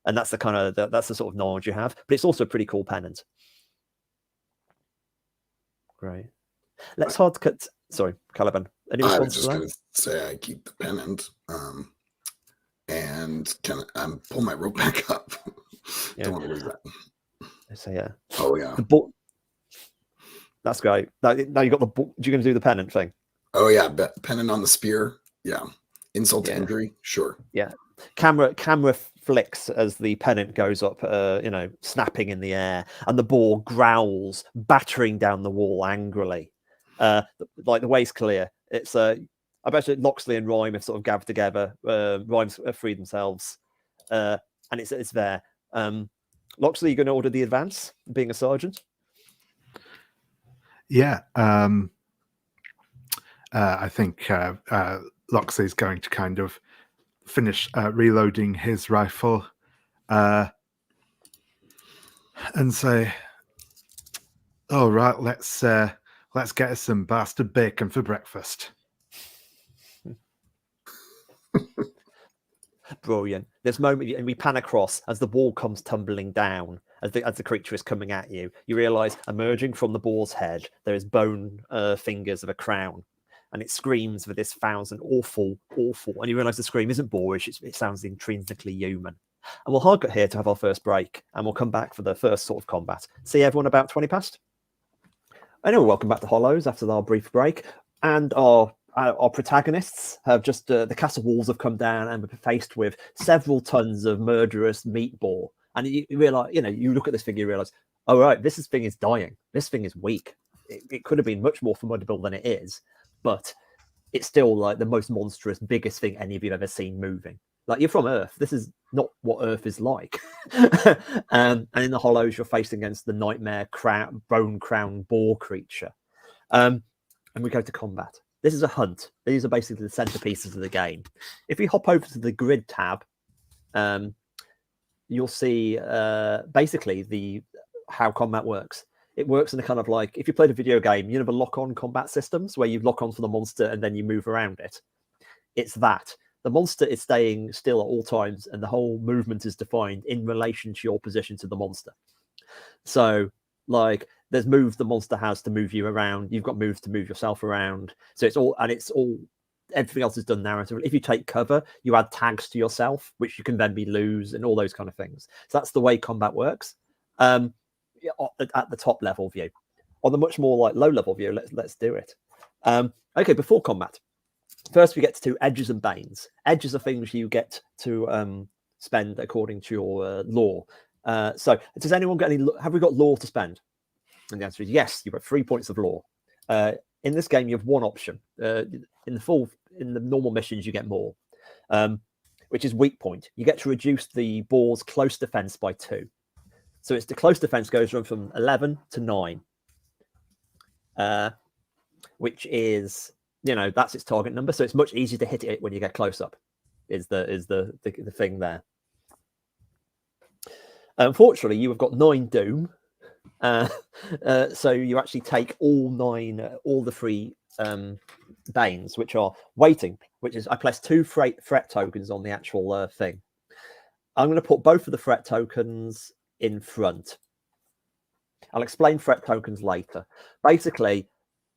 And that's the sort of knowledge you have. But it's also a pretty cool pennant. Great. Let's hard cut. Sorry, Caliban. Any response I was just to that? going to say I keep the pennant, and can I pull my rope back up? Yeah. Don't want to lose that. So yeah. Oh yeah. The book. That's great. Now you got the book. You're going to do the pennant thing. Oh yeah, pennant on the spear. Yeah. Insult to injury. Sure. Yeah. Camera flicks as the pennant goes up, snapping in the air, and the boar growls, battering down the wall angrily. Like the way's clear. It's I bet you Loxley and Rhyme have sort of gathered together. Rhyme's freed themselves, and it's there. Loxley, you going to order the advance, being a sergeant? Yeah. I think Loxley's going to kind of finish reloading his rifle and say, "All right, let's get us some bastard bacon for breakfast." Brilliant. This moment, and we pan across as the wall comes tumbling down, as the creature is coming at you. You realise emerging from the boar's head, there is bone fingers of a crown, and it screams with this thousand awful. And you realise the scream isn't boorish; it sounds intrinsically human. And we'll hard cut here to have our first break, and we'll come back for the first sort of combat. See everyone about 20 past. Anyway, welcome back to Hollows after our brief break, and our protagonists have just the castle walls have come down and we're faced with several tons of murderous meat boar. And you realize, you look at this thing, you realize, oh right, this thing is dying. This thing is weak. It could have been much more formidable than it is, but it's still like the most monstrous, biggest thing any of you have ever seen moving. Like, you're from Earth. This is not what Earth is like. And in the Hollows, you're facing against the nightmare bone crown boar creature. And we go to combat. This is a hunt. These are basically the centerpieces of the game. If you hop over to the grid tab, you'll see basically how combat works. It works in a kind of like, if you played a video game, you know the lock-on combat systems where you lock onto the monster and then you move around it. It's that. The monster is staying still at all times, and the whole movement is defined in relation to your position to the monster. So, like, there's moves the monster has to move you around. You've got moves to move yourself around. So everything else is done narratively. If you take cover, you add tags to yourself, which you can then lose, and all those kind of things. So that's the way combat works. At the top level view. On the much more like low level view, let's do it. Okay, before combat, first we get to edges and banes. Edges are things you get to spend according to your lore. So does anyone get any? Have we got lore to spend? And the answer is yes. You've got 3 points of lore. In this game, you have one option. In the normal missions, you get more, which is weak point. You get to reduce the boar's close defense by 2. So it's the close defense goes from 11 to 9, which is, that's its target number. So it's much easier to hit it when you get close up. Is the thing there? Unfortunately, you have got 9 doom. So you actually take all the 3 banes, which are waiting, which is I place 2 threat tokens on the actual thing. I'm going to put both of the threat tokens in front. I'll explain threat tokens later. Basically,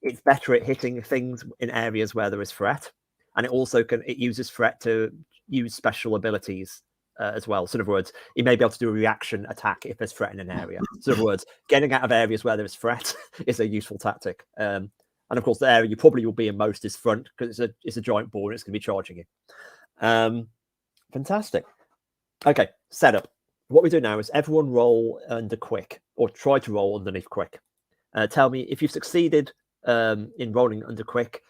it's better at hitting things in areas where there is threat, and it uses threat to use special abilities as well. So in other words, you may be able to do a reaction attack if there's threat in an area. So in other words, getting out of areas where there is threat is a useful tactic. And of course, the area you probably will be in most is front, because it's a giant boar and it's going to be charging you. Fantastic. Okay, setup. What we do now is everyone roll under quick, or try to roll underneath quick. Tell me if you've succeeded in rolling under quick.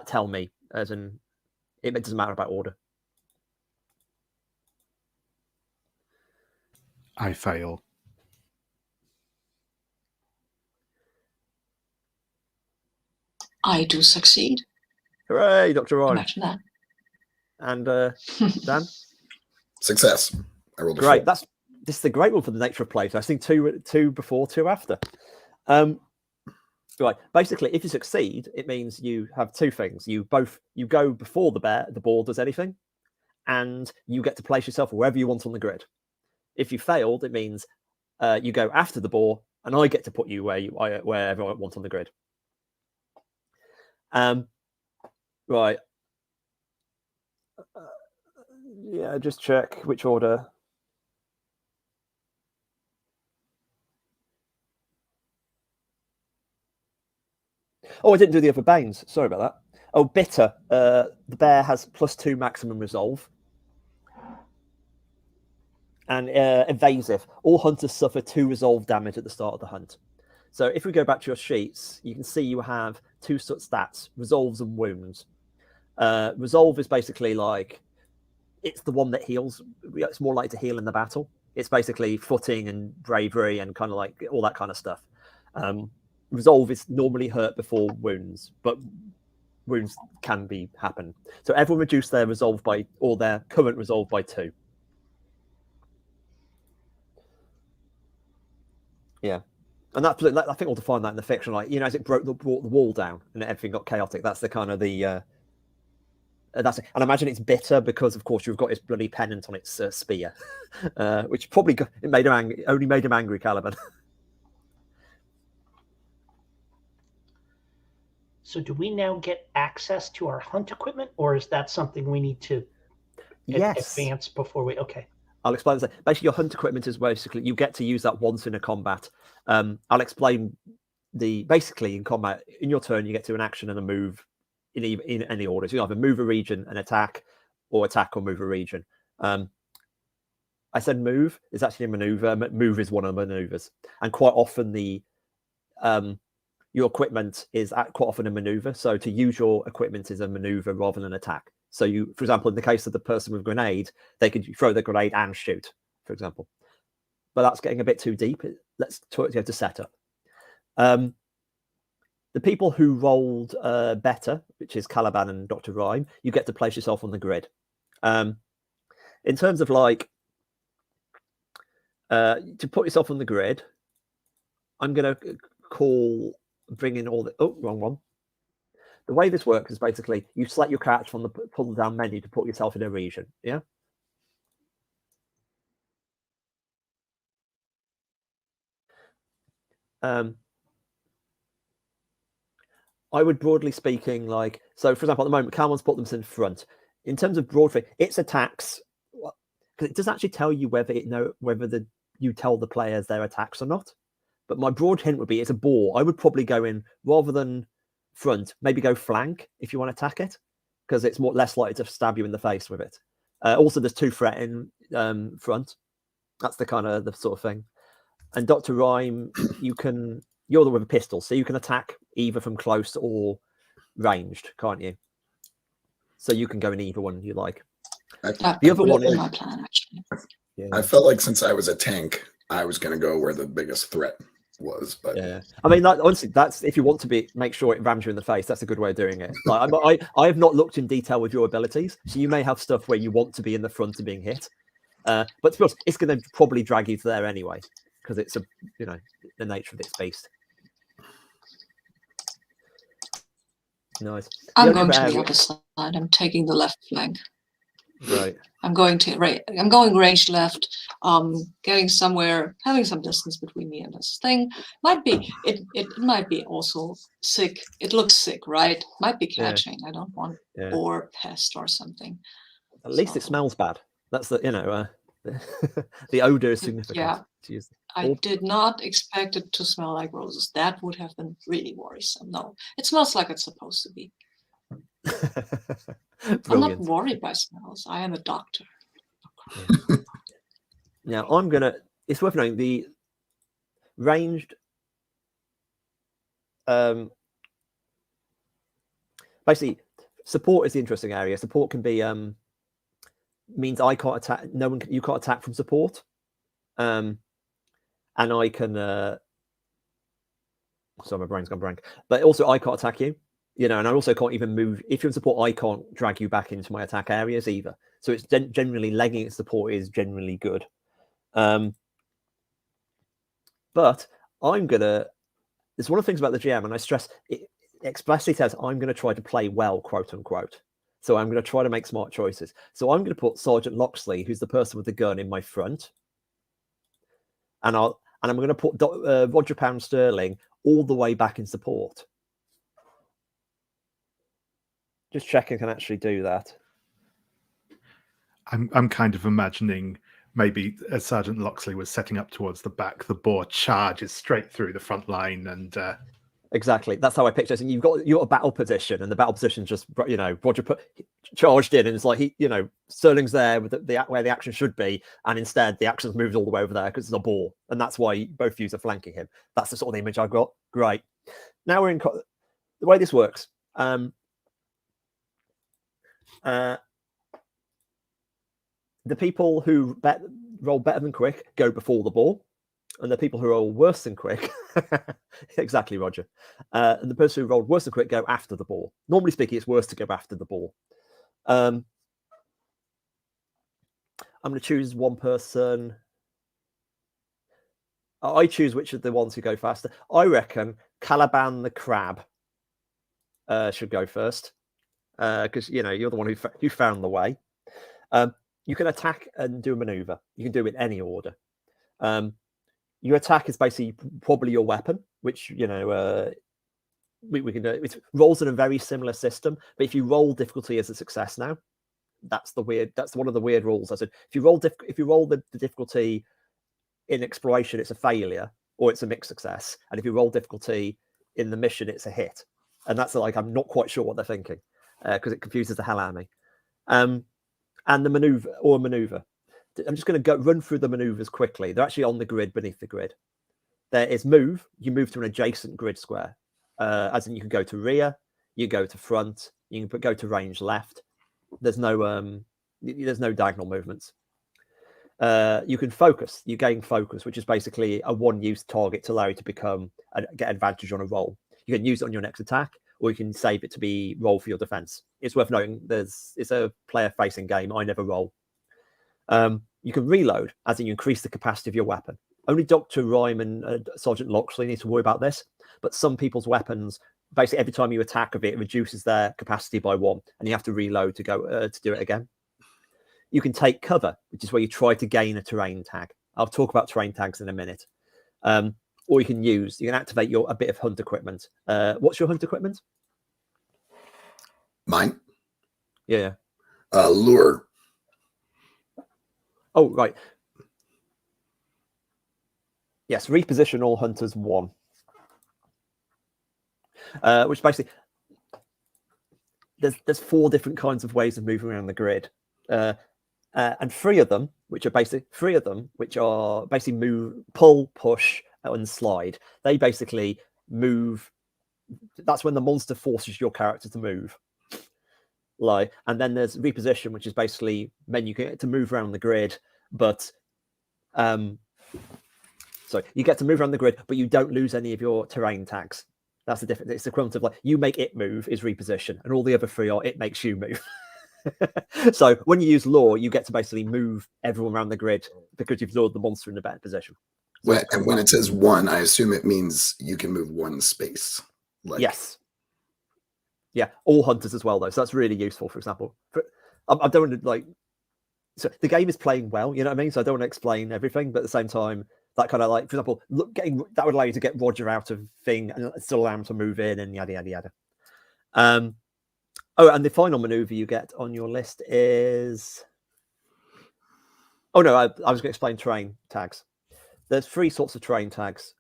Tell me, as in, it doesn't matter about order. I fail. I do succeed. Hooray, Dr. Ryan. Imagine that. And Dan? Success. I rolled a Great. 4. This is the great one for the nature of play. So I think two before, 2 after. Right. Basically, if you succeed, it means you have 2 things. You go before the boar does anything, and you get to place yourself wherever you want on the grid. If you failed, it means you go after the boar, and I get to put you wherever I want on the grid. Right. Yeah, just check which order. Oh, I didn't do the other banes. Sorry about that. Oh, bitter. The bear has +2 maximum resolve. And evasive. All hunters suffer 2 resolve damage at the start of the hunt. So if we go back to your sheets, you can see you have 2 such stats, resolves and wounds. Resolve is basically like, it's the one that heals. It's more likely to heal in the battle. It's basically footing and bravery and kind of like all that kind of stuff. Resolve is normally hurt before wounds, but wounds can happen. So everyone reduce their resolve or their current resolve by 2. Yeah. And I think we'll define that in the fiction, like, as it brought the wall down and everything got chaotic. That's the kind of the and I imagine it's bitter because, of course, you've got his bloody pennant on its spear, which probably only made him angry, Caliban. So do we now get access to our hunt equipment, or is that something we need to advance before we? Okay. I'll explain this. Basically, your hunt equipment is basically you get to use that once in a combat. I'll explain basically in combat, in your turn, you get to an action and a move in any order. So you either move a region and attack, or attack or move a region. I said move is actually a maneuver. Move is one of the maneuvers, and quite often your equipment is quite often a maneuver. So to use your equipment is a maneuver rather than an attack. So you, for example, in the case of the person with grenade, they could throw the grenade and shoot, for example. But that's getting a bit too deep. Let's go to setup. The people who rolled better, which is Caliban and Dr. Rhyme, you get to place yourself on the grid. In terms of like, to put yourself on the grid, I'm going to bring in all the, wrong one. The way this works is basically you select your character from the pull down menu to put yourself in a region. Yeah. I would broadly speaking, like, so for example, at the moment, Calman's put them in front. In terms of broadly, its attacks, because it doesn't actually tell you whether you tell the players their attacks or not. But my broad hint would be it's a boar. I would probably go in rather than front, maybe go flank if you want to attack it, because it's less likely to stab you in the face with it. Also, there's 2 threat in front. That's the sort of thing. And Dr. Rhyme, you're the with a pistol, so you can attack either from close or ranged, can't you? So you can go in either one you like. The other one is my plan, actually. Yeah. I felt like since I was a tank, I was going to go where the biggest threat was. But yeah, I mean, honestly, that's if you want to make sure it rams you in the face. That's a good way of doing it. Like, I have not looked in detail with your abilities, so you may have stuff where you want to be in the front of being hit. But to be honest, it's going to probably drag you to there anyway, because it's the nature of this beast. Nice. I'm going to the other side. I'm taking the left flank. Right. I'm going range left. Getting somewhere, having some distance between me and this thing. It might be also sick. It looks sick, right? Might be catching. Yeah. I don't want or pest or something. At least it smells bad. That's the the odor is significant. Yeah. I did not expect it to smell like roses. That would have been really worrisome. No, it smells like it's supposed to be. I'm not worried by smells. I am a doctor. Yeah. Now it's worth knowing the ranged basically support is the interesting area. Support can be means I can't attack, you can't attack from support. and I can. Sorry, my brain's gone blank. But also, I can't attack you. You know, and I also can't even move. If you're in support, I can't drag you back into my attack areas either. So it's generally legging its support is generally good. But I'm gonna. It's one of the things about the GM, and I stress it expressly says I'm going to try to play well, quote unquote. So I'm going to try to make smart choices. So I'm going to put Sergeant Loxley, who's the person with the gun, in my front, and I'm going to put Roger Pound Sterling all the way back in support. Just checking I can actually do that. I'm kind of imagining maybe as Sergeant Loxley was setting up towards the back, the boar charges straight through the front line, and exactly, that's how I picture it. And you've got a battle position, and the battle position just, you know, Roger charged in, and it's like he, you know, Sterling's there with where the action should be, and instead the action's moved all the way over there because it's a boar, and that's why both views are flanking him. That's the sort of image I've got. Great. Now we're in the way this works. The people who roll better than Quick go before the ball, and the people who roll worse than Quick, exactly, Roger. And the person who rolled worse than Quick go after the ball. Normally speaking, it's worse to go after the ball. I'm going to choose one person. I choose which of the ones who go faster. I reckon Caliban the crab should go first, because you know you're the one who found the way. You can attack and do a maneuver. You can do it in any order. Your attack is basically probably your weapon, which, you know, we can do. It rolls in a very similar system, but if you roll difficulty as a success now, that's one of the weird rules. I said if you roll the difficulty in exploration, it's a failure or it's a mixed success, and if you roll difficulty in the mission, it's a hit. And that's like I'm not quite sure what they're thinking because it confuses the hell out of me. And the maneuver. I'm just going to run through the maneuvers quickly. They're actually on the grid beneath the grid. There is move. You move to an adjacent grid square, as in you can go to rear, you go to front, you can go to range left. There's no diagonal movements. You can focus. You gain focus, which is basically a one-use target to allow you to get advantage on a roll. You can use it on your next attack, or you can save it to be roll for your defense. It's worth noting it's a player-facing game. I never roll. You can reload, as in you increase the capacity of your weapon. Only Dr. Rhyme and Sergeant Loxley need to worry about this, but some people's weapons, basically every time you attack of it reduces their capacity by 1, and you have to reload to go to do it again. You can take cover, which is where you try to gain a terrain tag. I'll talk about terrain tags in a minute. Or you can activate a bit of hunt equipment. What's your hunt equipment? Mine? Yeah. Lure. Oh, right. Yes, reposition all hunters 1. Which basically, there's 4 different kinds of ways of moving around the grid. And 3 of them, which are basically move, pull, push, and slide. They basically move. That's when the monster forces your character to move. And then there's reposition, which is basically meant you get to move around the grid, but so you get to move around the grid, but you don't lose any of your terrain tags. That's the difference. It's the equivalent of you make it move is reposition, and all the other 3 are it makes you move. So when you use lure, you get to basically move everyone around the grid because you've lured the monster in a better position. So And when it says 1, I assume it means you can move 1 space. Yes. Yeah, all hunters as well, though. So that's really useful. For example, I don't want to so the game is playing well. You know what I mean? So I don't want to explain everything, but at the same time, that kind of for example, that would allow you to get Roger out of thing and still allow him to move in and yada yada yada. Oh, and the final maneuver you get on your list is. Oh no, I was going to explain terrain tags. There's 3 sorts of terrain tags,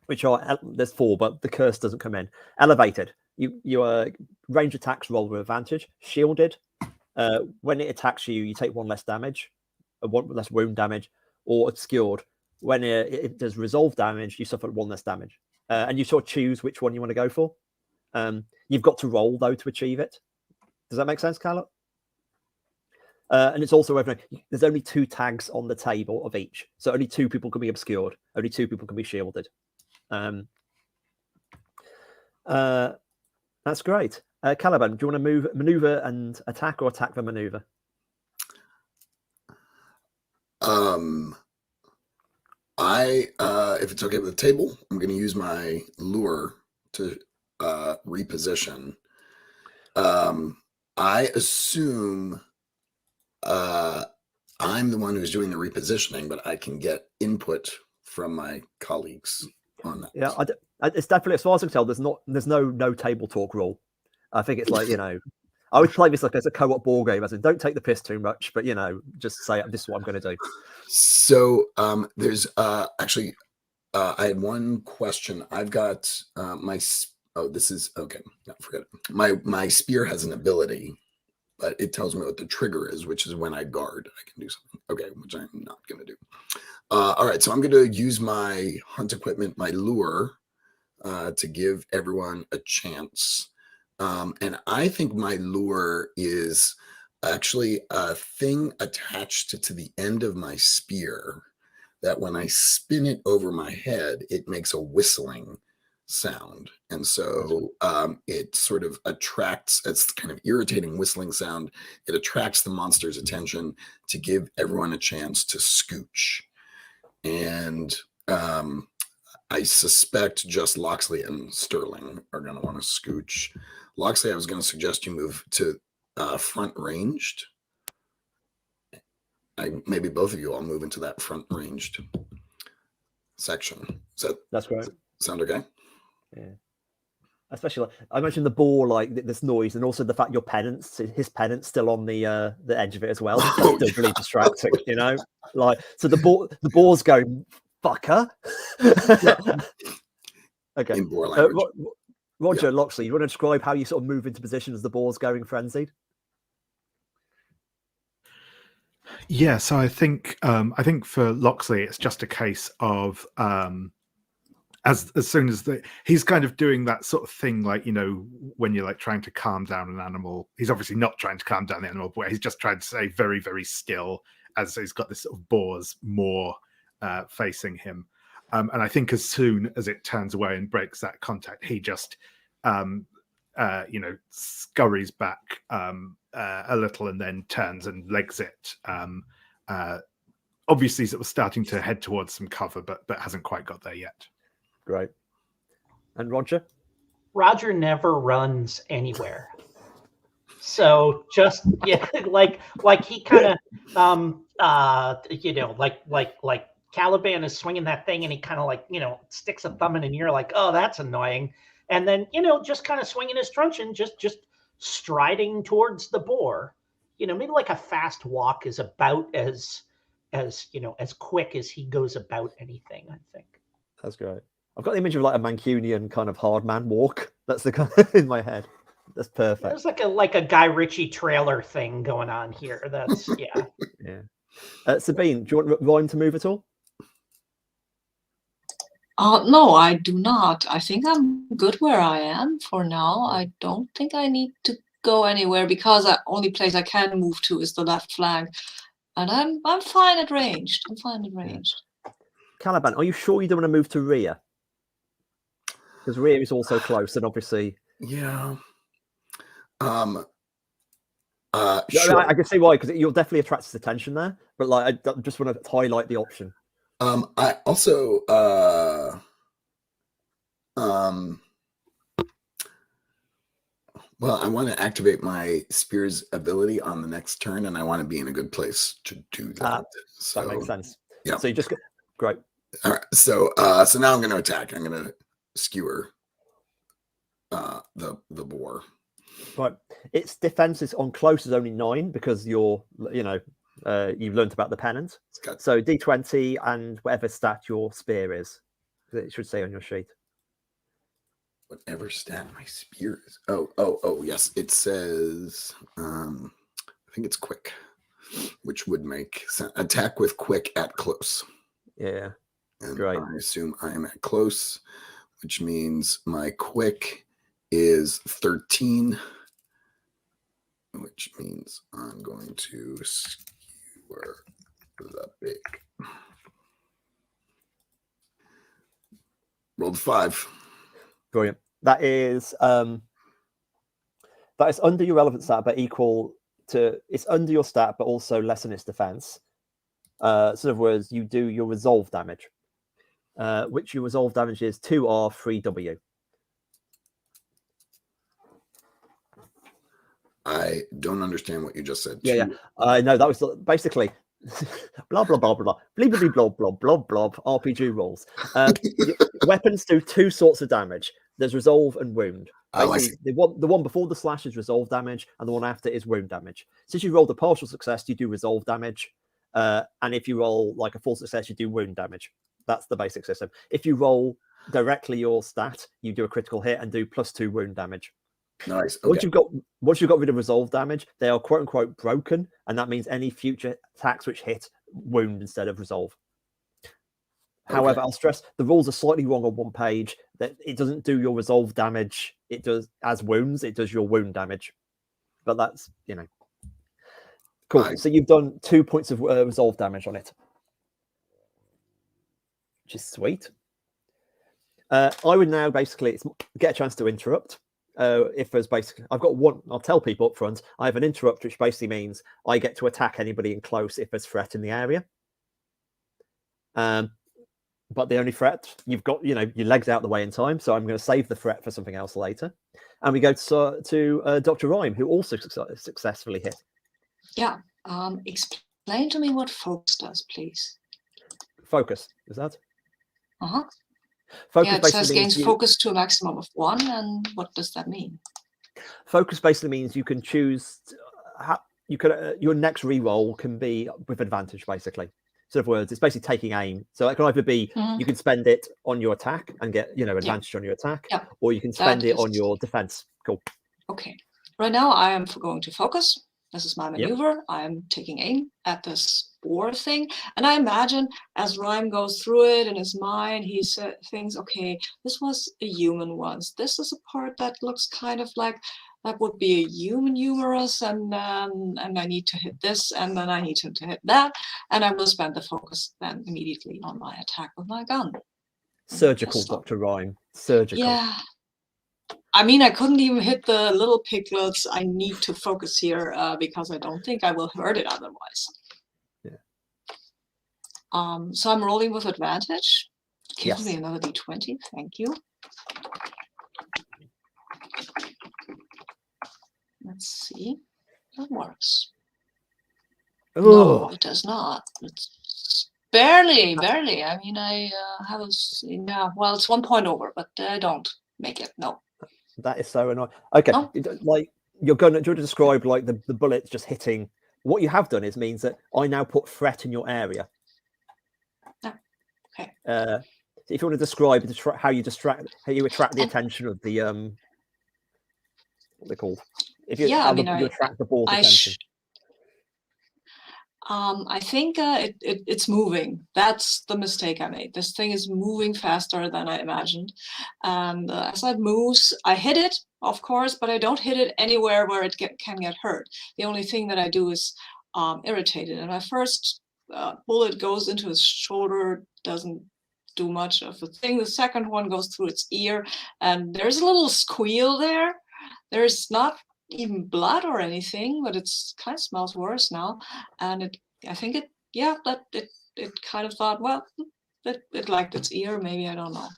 which are there's 4, but the curse doesn't come in. Elevated, your range attacks roll with advantage. Shielded, when it attacks you, you take 1 less damage, 1 less wound damage. Or obscured, when it does resolve damage, you suffer 1 less damage, and you sort of choose which one you want to go for. You've got to roll though to achieve it. Does that make sense, Carla? And it's also there's only 2 tags on the table of each, so only 2 people can be obscured. Only 2 people can be shielded. That's great. Caliban, do you want to maneuver and attack, or attack the maneuver? If it's okay with the table, I'm going to use my lure to reposition. I assume I'm the one who's doing the repositioning, but I can get input from my colleagues on that. Yeah, it's definitely, as far as I can tell, there's no table talk rule. I think it's like, I would play this like as a co-op ball game, as in don't take the piss too much, but just say this is what I'm going to do. So there's actually I had one question. I've got this is okay. No, forget it. My spear has an ability, but it tells me what the trigger is, which is when I guard, I can do something. Okay, which I'm not going to do. All right, so I'm going to use my hunt equipment, my lure, to give everyone a chance. And I think my lure is actually a thing attached to the end of my spear that when I spin it over my head, it makes a whistling sound. And so it sort of attracts, it's kind of irritating whistling sound. It attracts the monster's attention to give everyone a chance to scooch. And I suspect just Loxley and Sterling are going to want to scooch. Loxley, I was going to suggest you move to front ranged. Maybe both of you all move into that front ranged section. That's great. Sound okay? Yeah. Especially, I mentioned the boar, like this noise, and also the fact his pennant's still on the edge of it as well. That's still really distracting, Like, so the boar's going, fucker. Okay. In boar language. Roger, Loxley, you want to describe how you sort of move into position as the boar's going frenzied? Yeah, so I think for Loxley, it's just a case of as soon as he's kind of doing that sort of thing, like, when you're like trying to calm down an animal. He's obviously not trying to calm down the animal, but he's just trying to stay very, very still as he's got this sort of boar's maw facing him. And I think as soon as it turns away and breaks that contact, he just scurries back a little and then turns and legs it. Obviously sort of starting to head towards some cover, but hasn't quite got there yet. Great. And Roger? Roger never runs anywhere. So just like he kind of like Caliban is swinging that thing, and he kind of sticks a thumb in an ear, like, oh, that's annoying, and then just kind of swinging his truncheon, just striding towards the boar. Maybe like a fast walk is about as quick as he goes about anything, I think. That's great. I've got the image of like a Mancunian kind of hard man walk. That's the kind of in my head. That's perfect. There's like a Guy Ritchie trailer thing going on here. That's yeah. Sabine, do you want Ryan to move at all? No, I do not. I think I'm good where I am for now. I don't think I need to go anywhere, because the only place I can move to is the left flank, and I'm fine at ranged. I'm fine at ranged. Caliban, are you sure you don't want to move to rear? Because rear is also close, and obviously, yeah. Sure. I can see why, because you'll definitely attract his attention there. But like, I just want to highlight the option. I also well, I want to activate my spear's ability on the next turn, and I want to be in a good place to do that. So that makes sense. Yeah. So you just great. All right. So now I'm going to attack. I'm going to skewer the boar. Right. Its defense is on close is only 9 because you've learned about the pennant. So D20 and whatever stat your spear is. It should say on your sheet. Whatever stat my spear is. Oh, yes. It says, I think it's quick, which would make sense. Attack with quick at close. Yeah. And great. I assume I am at close, which means my quick is 13. which means I'm going to skewer the big. Rolled 5. Brilliant. That is under your relevant stat, but equal to it's under your stat, but also less than its defense. So in other words, you do your resolve damage, which your resolve damage is 2R 3W. I don't understand what you just said. Yeah. No, that was basically blah blah blah blah blah blah blah blah blah blah RPG rules. Weapons do 2 sorts of damage. There's resolve and wound. Basically, the one before the slash is resolve damage, and the one after is wound damage. Since you rolled a partial success, you do resolve damage, and if you roll like a full success, you do wound damage. That's the basic system. If you roll directly your stat, you do a critical hit and do +2 wound damage. Nice. Okay. Once you've got rid of resolve damage, they are quote unquote broken, and that means any future attacks which hit wound instead of resolve. However, I'll stress the rules are slightly wrong on one page. That it doesn't do your resolve damage. It does as wounds. It does your wound damage. But that's cool. So you've done 2 points of resolve damage on it, which is sweet. I would now basically get a chance to interrupt. If there's basically, I've got one. I'll tell people up front. I have an interrupt, which basically means I get to attack anybody in close if there's threat in the area. But the only threat you've got, your legs out the way in time. So I'm going to save the threat for something else later. And we go to Dr. Rhyme, who also successfully hit. Yeah. Explain to me what focus does, please. Focus, is that? Uh-huh. Focus it says gains focus to a maximum of 1, and what does that mean? Focus basically means you can choose. Your next reroll can be with advantage, basically. So in other words, it's basically taking aim. So it can either be you can spend it on your attack and get advantage on your attack, or you can spend it on your defense. Cool. Okay. Right now I am going to focus. This is my maneuver. I am taking aim at this boar thing. And I imagine as Rhyme goes through it in his mind, he thinks, okay, this was a human once. This is a part that looks kind of like that would be a human humerus, and I need to hit this, and then I need to hit that. And I will spend the focus then immediately on my attack with my gun. Surgical, Dr. Rhyme. Surgical. Yeah. I mean, I couldn't even hit the little piglets. I need to focus here because I don't think I will hurt it otherwise. Yeah. So I'm rolling with advantage. Give Yes. me another d20. Thank you. Let's see. That works. Oh. No, it does not. It's barely. I mean, I have well, it's 1 point over, but I don't make it. No. That is so annoying. Okay, like you're going to describe like the bullets just hitting. What you have done means that I now put threat in your area. Oh, okay. So if you want to describe how you attract the attention of the what they're called. If you, I mean, you attract the boar's attention. I think it's moving. That's the mistake I made. This thing is moving faster than I imagined. And as it moves, I hit it, of course, but I don't hit it anywhere where it can get hurt. The only thing that I do is irritate it. And my first bullet goes into his shoulder, doesn't do much of a thing. The second one goes through its ear, and there's a little squeal there. There's not even blood or anything, but it's kind of smells worse now. And I think it kind of thought, well, it liked its ear, maybe, I don't know.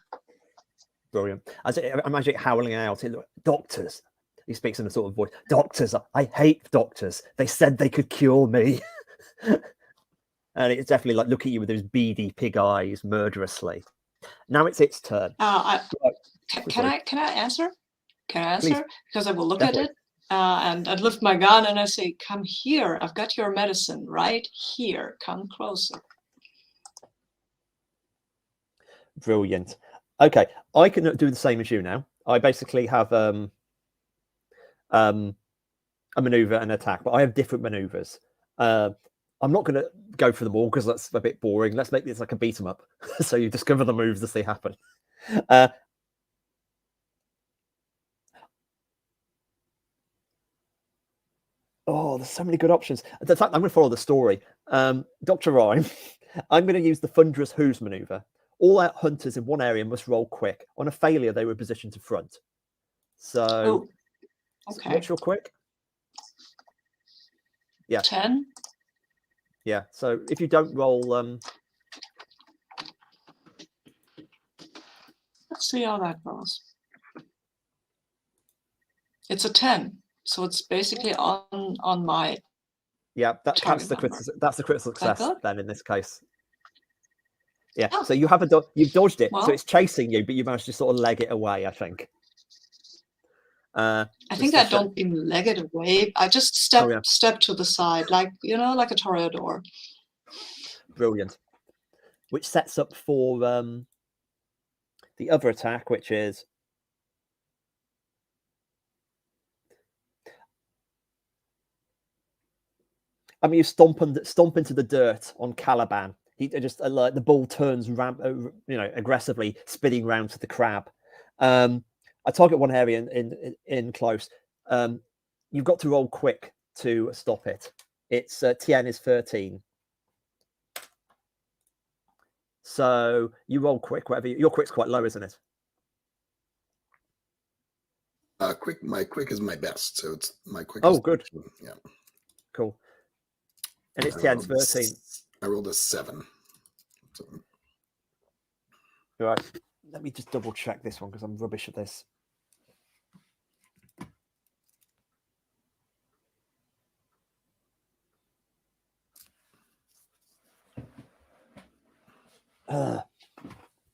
Brilliant. I imagine it howling out, doctors. He speaks in a sort of voice. Doctors, I hate doctors. They said they could cure me. And it's definitely like looking at you with those beady pig eyes murderously. Now it's its turn. Can I answer? Can I answer? Please. Because I will look at it. And I'd lift my gun and I say, come here. I've got your medicine right here. Come closer. Brilliant. Okay, I can do the same as you now. I basically have a maneuver and attack, but I have different maneuvers. I'm not going to go for them all because that's a bit boring. Let's make this like a beat 'em up. So you discover the moves as they happen. Oh, there's so many good options. In fact, I'm going to follow the story. Dr. Rhyme, I'm going to use the Thunderous Hooves maneuver. All out hunters in one area must roll quick. On a failure, they were positioned to front. So, Okay. what's your quick? Yeah. 10. Yeah. So if you don't roll, Let's see how that goes. It's a 10, so it's basically on my. yeah, that's the number. critical success good? then in this case. Yeah. Oh. So you have you've dodged it, Well, so it's chasing you, but you managed to sort of leg it away, I think. I think I don't even leg it away. I just step to the side, like like a toreador. Brilliant. Which sets up for the other attack, which is you stomp into the dirt on Caliban. He just like the ball turns aggressively, spinning round to the crab. I target one area in close. You've got to roll quick to stop it. Its TN is 13. So you roll quick, whatever. Your quick's quite low, isn't it? My quick is my best, so it's my quick. Oh, good. Yeah. Cool. And its TN's 13. I rolled a 7. So. All right. Let me just double check this one because I'm rubbish at this.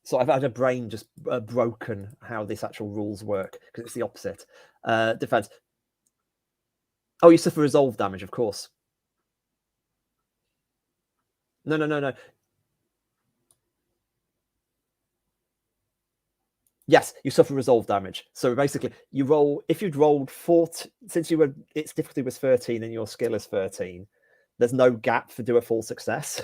So I've had a brain just broken how this actual rules work because it's the opposite. Defense. Oh, you suffer resolve damage, of course. No. Yes, you suffer resolve damage. So basically, you roll. If you'd rolled 14, since its difficulty was 13 and your skill is 13, there's no gap for do a full success.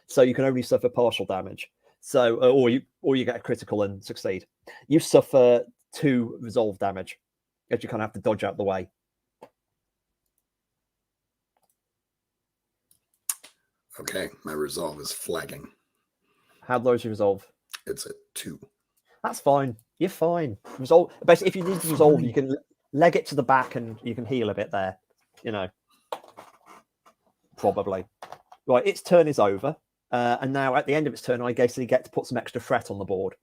So you can only suffer partial damage. So, or you get a critical and succeed. You suffer 2 resolve damage, as you kind of have to dodge out the way. Okay, my resolve is flagging. How low is your resolve? It's at 2. That's fine. You're fine. Resolve. Basically, if you need to resolve, you can leg it to the back and you can heal a bit there. Probably. Right, its turn is over. And now at the end of its turn, I basically get to put some extra threat on the board.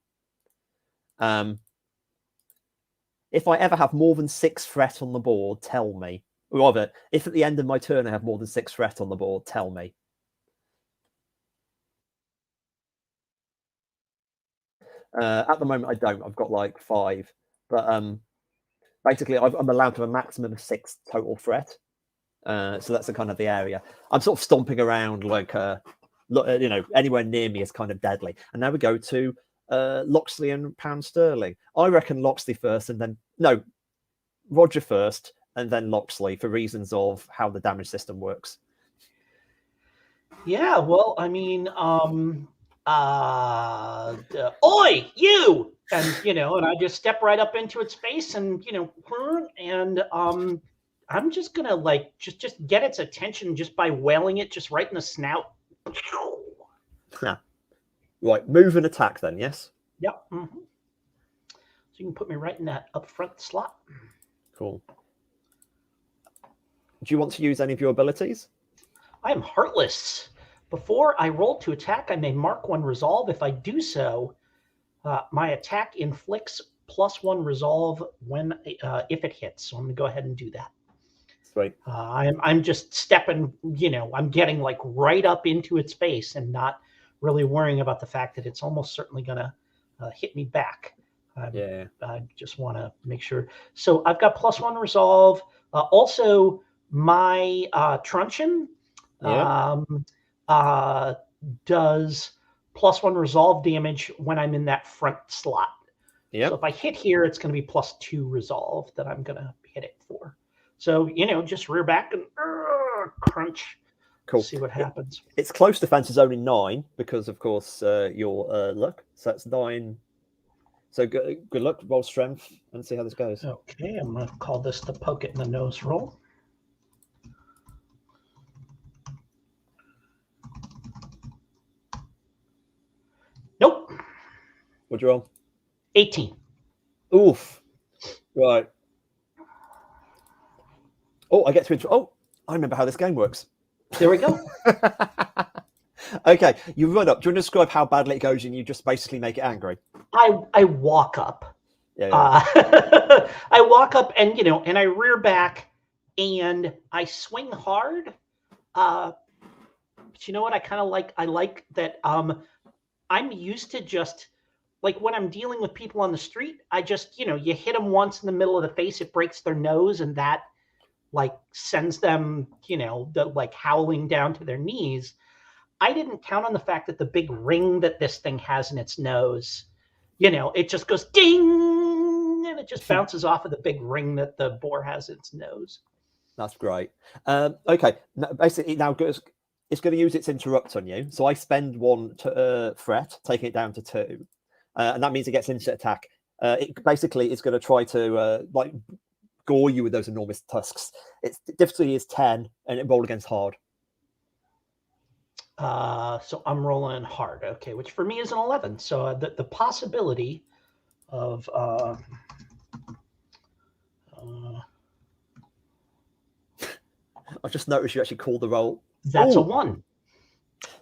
If I ever have more than 6 threat on the board, tell me. Rather, if at the end of my turn I have more than 6 threat on the board, tell me. At the moment, I don't. I've got like 5. But basically, I'm allowed to have a maximum of 6 total threat. So that's the kind of the area. I'm sort of stomping around like... anywhere near me is kind of deadly. And now we go to Loxley and Pound Sterling. I reckon Loxley first, and then Roger first, and then Loxley for reasons of how the damage system works. Yeah, well, I mean, oi, you, and and I just step right up into its face, and and I'm just gonna just get its attention just by wailing it just right in the snout. Yeah. Right, move and attack then, yes? Yep. So you can put me right in that up front slot. Cool. Do you want to use any of your abilities? I am Heartless. Before I roll to attack, I may mark 1 resolve. If I do so, my attack inflicts +1 resolve if it hits. So I'm going to go ahead and do that. Right. I'm just stepping, I'm getting like right up into its face and not really worrying about the fact that it's almost certainly going to hit me back. I just want to make sure. So I've got +1 resolve. Also, my truncheon does +1 resolve damage when I'm in that front slot. Yep. So if I hit here, it's going to be +2 resolve that I'm going to hit it for. So, just rear back and crunch. Cool. See what happens. Its close defense is only 9 because, of course, your luck. So that's 9. So good luck. Roll strength and see how this goes. Okay, I'm going to call this the poke it in the nose roll. What'd you roll? 18. Oof. Right. Oh, I get to Oh, I remember how this game works. There we go. Okay, you run up. Do you want to describe how badly it goes and you just basically make it angry? I walk up. Yeah. I walk up and, and I rear back and I swing hard. But you know what? I like that I'm used to just like when I'm dealing with people on the street, I just, you hit them once in the middle of the face, it breaks their nose, and that like sends them, like howling down to their knees. I didn't count on the fact that the big ring that this thing has in its nose, it just goes ding, and it just bounces off of the big ring that the boar has in its nose. That's great. Okay, basically now it's going to use its interrupt on you. So I spend one threat, taking it down to 2, and that means it gets instant attack. It's going to try to like gore you with those enormous tusks. Its difficulty is 10, and it roll against hard. So I'm rolling hard, okay, which for me is an 11. So the possibility of I've just noticed you actually called the roll. That's a 1.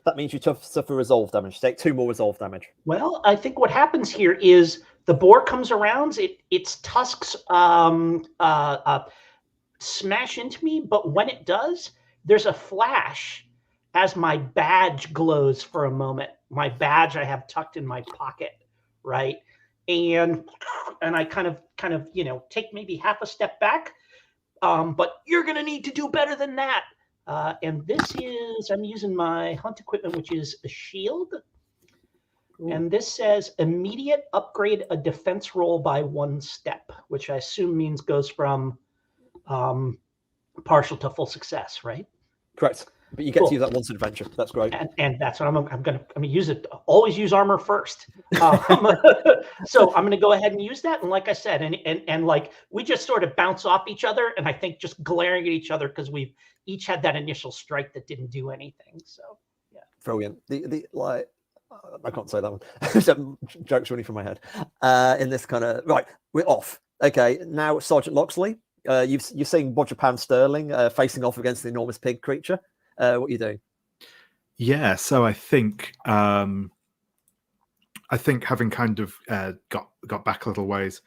That means you suffer resolve damage. Take 2 more resolve damage. Well, I think what happens here is the boar comes around, its tusks smash into me, but when it does, there's a flash as my badge glows for a moment. My badge I have tucked in my pocket, right? And I kind of take maybe half a step back, but you're gonna need to do better than that. And this is, I'm using my hunt equipment, which is a shield. Ooh. And this says immediate upgrade a defense roll by 1 step, which I assume means goes from partial to full success, right? Correct. But you get to use that once in adventure. That's great. And that's what I'm gonna use it. Always use armor first. So I'm gonna go ahead and use that. And like I said, and like we just sort of bounce off each other, and I think just glaring at each other because we've each had that initial strike that didn't do anything. So yeah. Brilliant. I can't say that one. Joke's running from my head. In this kind of right, we're off. Okay, now Sergeant Loxley, you're seeing Roger Pound Sterling facing off against the enormous pig creature. What are you doing? Yeah, so I think having kind of got back a little ways,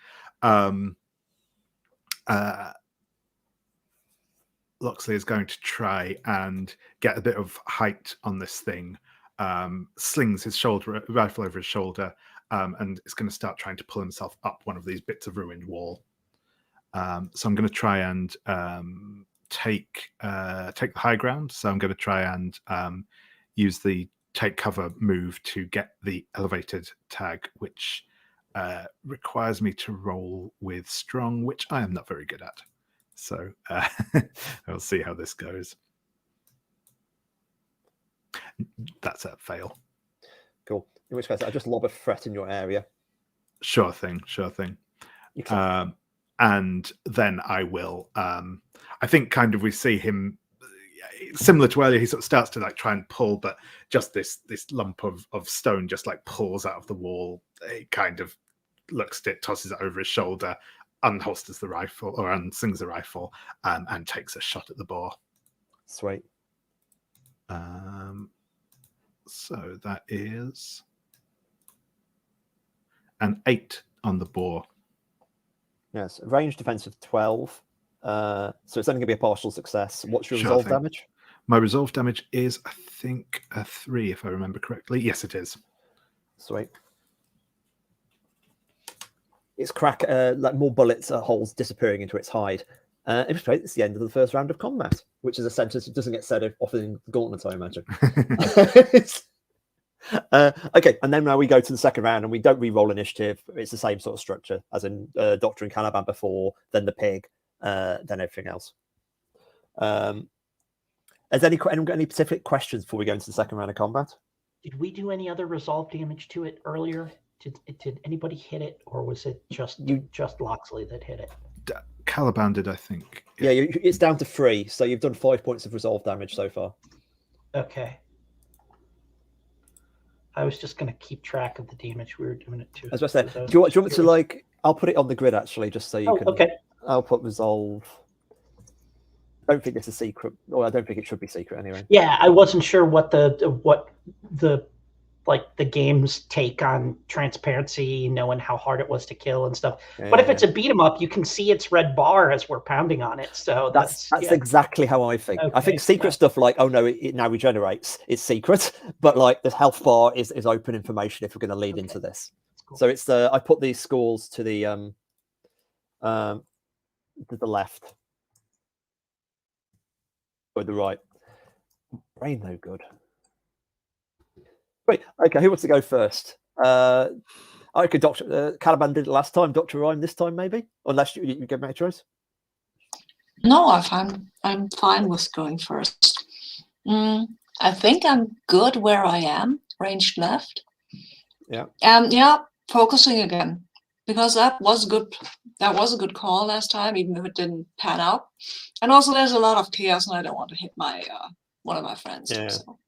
Loxley is going to try and get a bit of height on this thing. Slings his rifle over his shoulder, and is going to start trying to pull himself up one of these bits of ruined wall. So I'm going to try and take the high ground. So I'm going to try and use the take cover move to get the elevated tag, which requires me to roll with strong, which I am not very good at. So we'll see how this goes. That's a fail. Cool. In which case, I just lob a threat in your area. Sure thing. And then I will. I think kind of we see him similar to earlier. He sort of starts to like try and pull, but just this lump of stone just like pulls out of the wall. He kind of looks at it, tosses it over his shoulder, unholsters the rifle or unslings the rifle, and takes a shot at the boar. Sweet. So that is an 8 on the boar. Yes, range defense of 12. So it's only going to be a partial success. What's your resolve damage? My resolve damage is, I think, a 3, if I remember correctly. Yes, it is. Sweet. It's like more bullets, holes disappearing into its hide. Illustrate, it's the end of the first round of combat, which is a sentence that doesn't get said often in Gauntlet, I imagine. Okay, and then now we go to the second round, and we don't re-roll initiative. It's the same sort of structure as in Doctor and Caliban before, then the pig, then everything else. Has anyone got any specific questions before we go into the second round of combat? Did we do any other resolve damage to it earlier? Did anybody hit it, or was it just Loxley that hit it? Caliban did, I think. Yeah, it's down to 3, so you've done 5 points of resolve damage so far. Okay. I was just going to keep track of the damage we were doing it to. As I said, do you want me to like? I'll put it on the grid actually, just so you can. Okay. I'll put resolve. I don't think it's a secret, or I don't think it should be secret anyway. Yeah, I wasn't sure what the like the game's take on transparency, knowing how hard it was to kill and stuff. Yeah, but if it's a beat 'em up, you can see its red bar as we're pounding on it. So that's exactly how I think. I think secret stuff like, oh no, it now regenerates, it's secret, but like the health bar is open information if we're going to lead into this. Cool. So it's the I put these scores to the left or the right. Brain no good. Wait, okay, who wants to go first? I could Caliban did it last time, Dr. Rhyme this time maybe? Unless you get my choice. No, I'm fine with going first. I think I'm good where I am, ranged left. Yeah. And yeah, focusing again. Because that was good. That was a good call last time, even if it didn't pan out. And also there's a lot of chaos and I don't want to hit my one of my friends. Yeah. So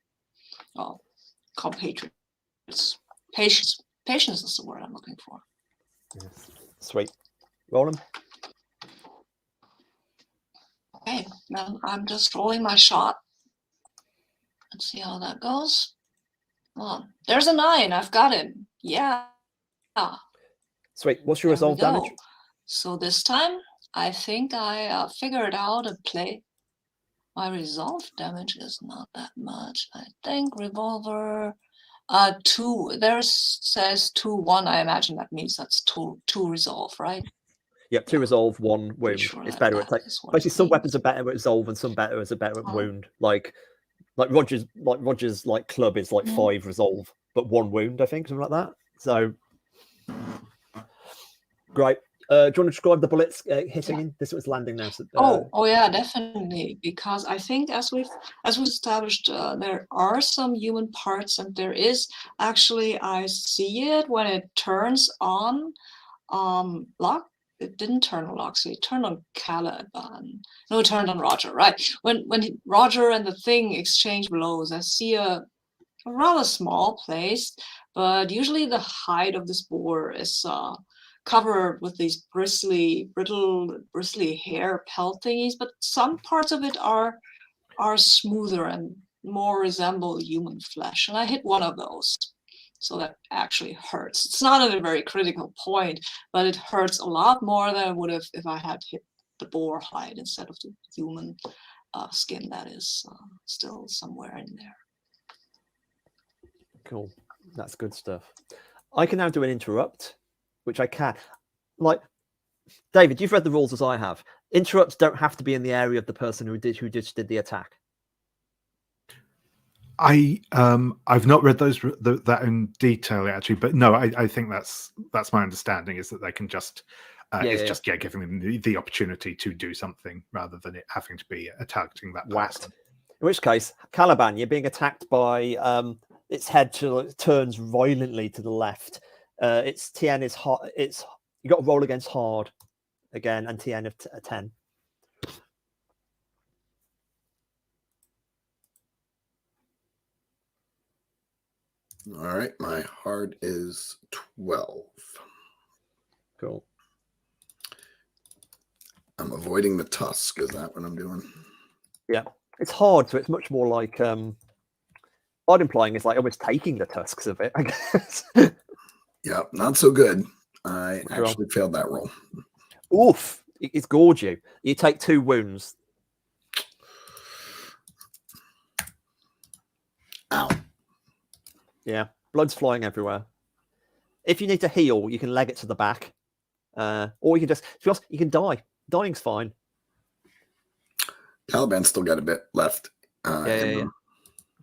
compatriots. Patience is the word I'm looking for. Yes. Sweet. Roll them. Okay, then I'm just rolling my shot. Let's see how that goes. Well, there's a 9. I've got him. Yeah. Sweet. What's your resolve damage? So this time, I think I figured out a play. My resolve damage is not that much. I think revolver 2. There says 2-1. I imagine that means that's two resolve, right? Yep, 2 resolve, 1 wound. Sure it's better at basically some weapons are better at resolve and some better as a better at wound. Like Roger's club is like 5 resolve, but 1 wound, I think, something like that. So great. Do you want to describe the bullets hitting in? This was landing now. So, oh yeah, definitely. Because I think as we've established, there are some human parts, and there is actually I see it when it turns on lock. It didn't turn on lock, so it turned on Caliban. No, it turned on Roger. Right when Roger and the thing exchange blows, I see a rather small place, but usually the hide of this boar is covered with these bristly hair pelt thingies, but some parts of it are smoother and more resemble human flesh. And I hit one of those, so that actually hurts. It's not at a very critical point, but it hurts a lot more than it would have if I had hit the boar hide instead of the human skin that is still somewhere in there. Cool. That's good stuff. I can now do an interrupt, which I can. Like, David, you've read the rules as I have. Interrupts don't have to be in the area of the person who just did the attack. I've not read that in detail actually, but no, I think that's my understanding is that they can just giving them the opportunity to do something rather than it having to be targeting that person. In which case, Caliban, you're being attacked by its head turns violently to the left. Its TN is hard. You got to roll against hard again, and TN of 10. All right, my hard is 12. Cool. I'm avoiding the tusk. Is that what I'm doing? Yeah, it's hard, so it's much more like hard implying is like almost taking the tusks of it, I guess. Yeah, not so good. I actually failed that roll. Oof! It's gored you. You take 2 wounds. Ow. Yeah, blood's flying everywhere. If you need to heal, you can leg it to the back. Or you can just, to be honest, you can die. Dying's fine. Caliban's still got a bit left. Yeah.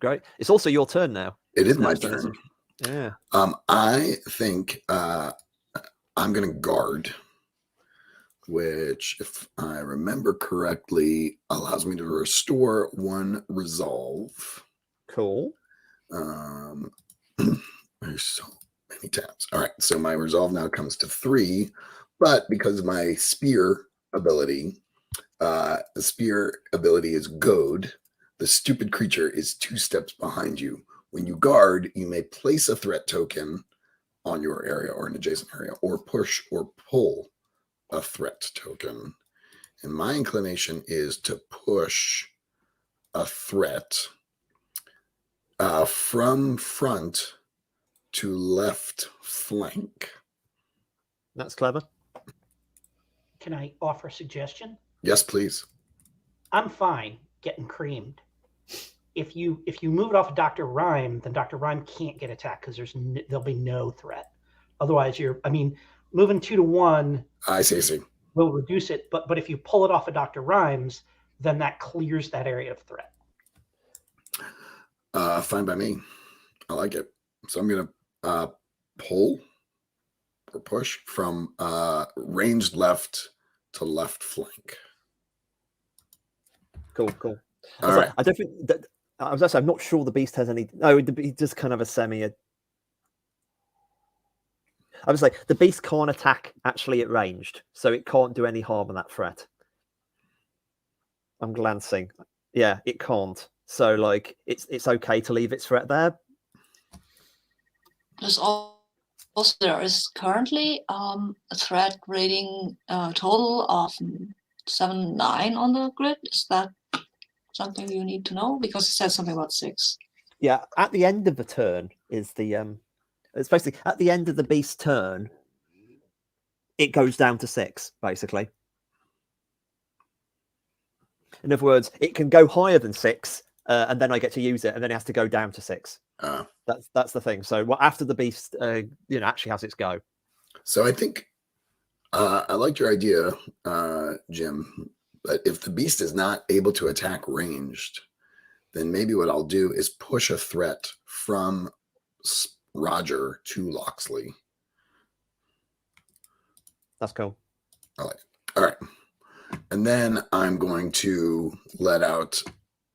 Great. It's also your turn now. It is my turn. Yeah. I think I'm going to guard, which, if I remember correctly, allows me to restore 1 resolve. Cool. There's so many tabs. All right, so my resolve now comes to 3, but because of my spear ability, the spear ability is goad. The stupid creature is 2 steps behind you When you guard, you may place a threat token on your area or an adjacent area, or push or pull a threat token. And my inclination is to push a threat from front to left flank. That's clever. Can I offer a suggestion? Yes, please. I'm fine getting creamed. If you move it off of Dr. Rhyme, then Dr. Rhyme can't get attacked because there'll be no threat. Otherwise, moving 2 to 1. I see. Will reduce it, but if you pull it off of Dr. Rhymes, then that clears that area of threat. Fine by me. I like it. So I'm gonna pull or push from ranged left to left flank. Cool. All right. I don't think that. I was actually. I'm not sure the beast has any. No, he just kind of a semi. I was like, the beast can't attack actually at ranged, so it can't do any harm on that threat. I'm glancing. Yeah, it can't. So like, it's okay to leave its threat there. There's also there is currently a threat rating total of 7-9 on the grid. Is that something you need to know? Because it said something about 6. Yeah, at the end of the turn is the it's basically at the end of the beast's turn, it goes down to 6, basically. In other words, it can go higher than 6, and then I get to use it, and then it has to go down to 6. That's the thing. So after the beast, actually has its go. So I think I liked your idea, Jim. But if the beast is not able to attack ranged, then maybe what I'll do is push a threat from Roger to Loxley. That's cool. I like it. All right. And then I'm going to let out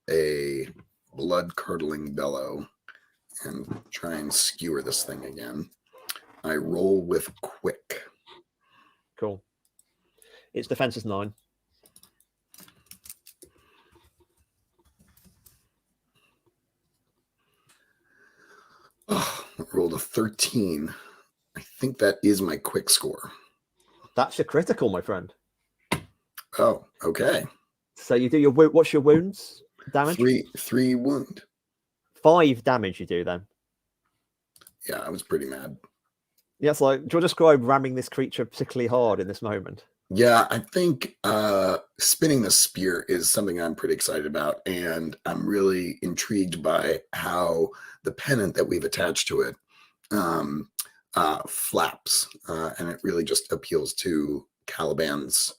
a blood-curdling bellow and try and skewer this thing again. I roll with quick. Cool. Its defense is 9. Oh, I rolled a 13. I think that is my quick score. That's your critical, my friend. Oh, okay. So you do your what's your wounds damage? 3 wound. 5 damage you do then. Yeah, I was pretty mad. Yeah, it's like, do you want to describe ramming this creature particularly hard in this moment? Yeah, I think spinning the spear is something I'm pretty excited about, and I'm really intrigued by how the pennant that we've attached to it flaps, and it really just appeals to Caliban's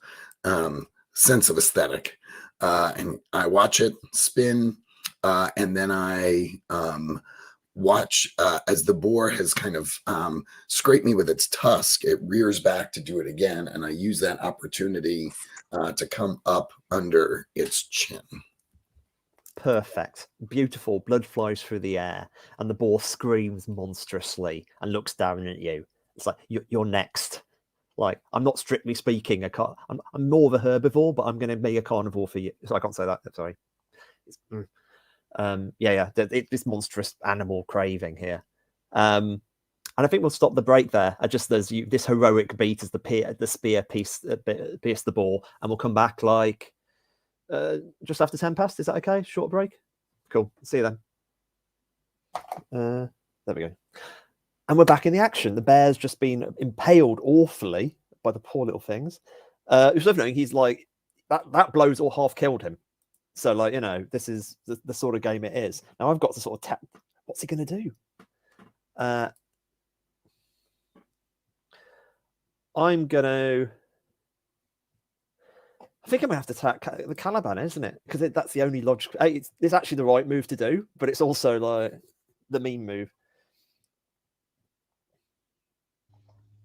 sense of aesthetic. And I watch it spin, and then I watch as the boar has kind of scraped me with its tusk. It rears back to do it again, and I use that opportunity to come up under its chin. Perfect. Beautiful. Blood flies through the air, and the boar screams monstrously and looks down at you. It's like, you're next. Like, I'm not strictly speaking I'm more of a herbivore, but I'm going to be a carnivore for you. So I can't say that. Sorry. This monstrous animal craving here. And I think we'll stop the break there. There's this heroic beat as the spear pierced the boar, and we'll come back like just after 10 past. Is that okay? Short break? Cool. See you then. There we go. And we're back in the action. The bear's just been impaled awfully by the poor little things. It's worth knowing he's like, that blow's all half killed him. So, like, this is the sort of game it is. Now I've got to sort of tap. What's he going to do? I'm going to... I think I'm going to have to attack the Caliban, isn't it? Because that's the only logical... It's actually the right move to do, but it's also, like, the mean move.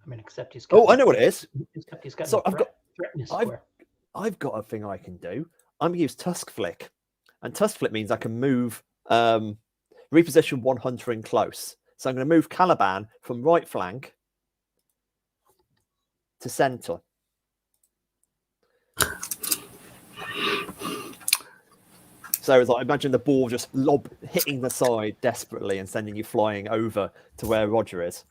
I mean, except he's got... Oh, I know what it is. He's got So I've got a thing I can do. I'm going to use Tusk Flick. And Tusk Flick means I can move, reposition one hunter in close. So I'm going to move Caliban from right flank to center. So it's like, imagine the ball just hitting the side desperately and sending you flying over to where Roger is.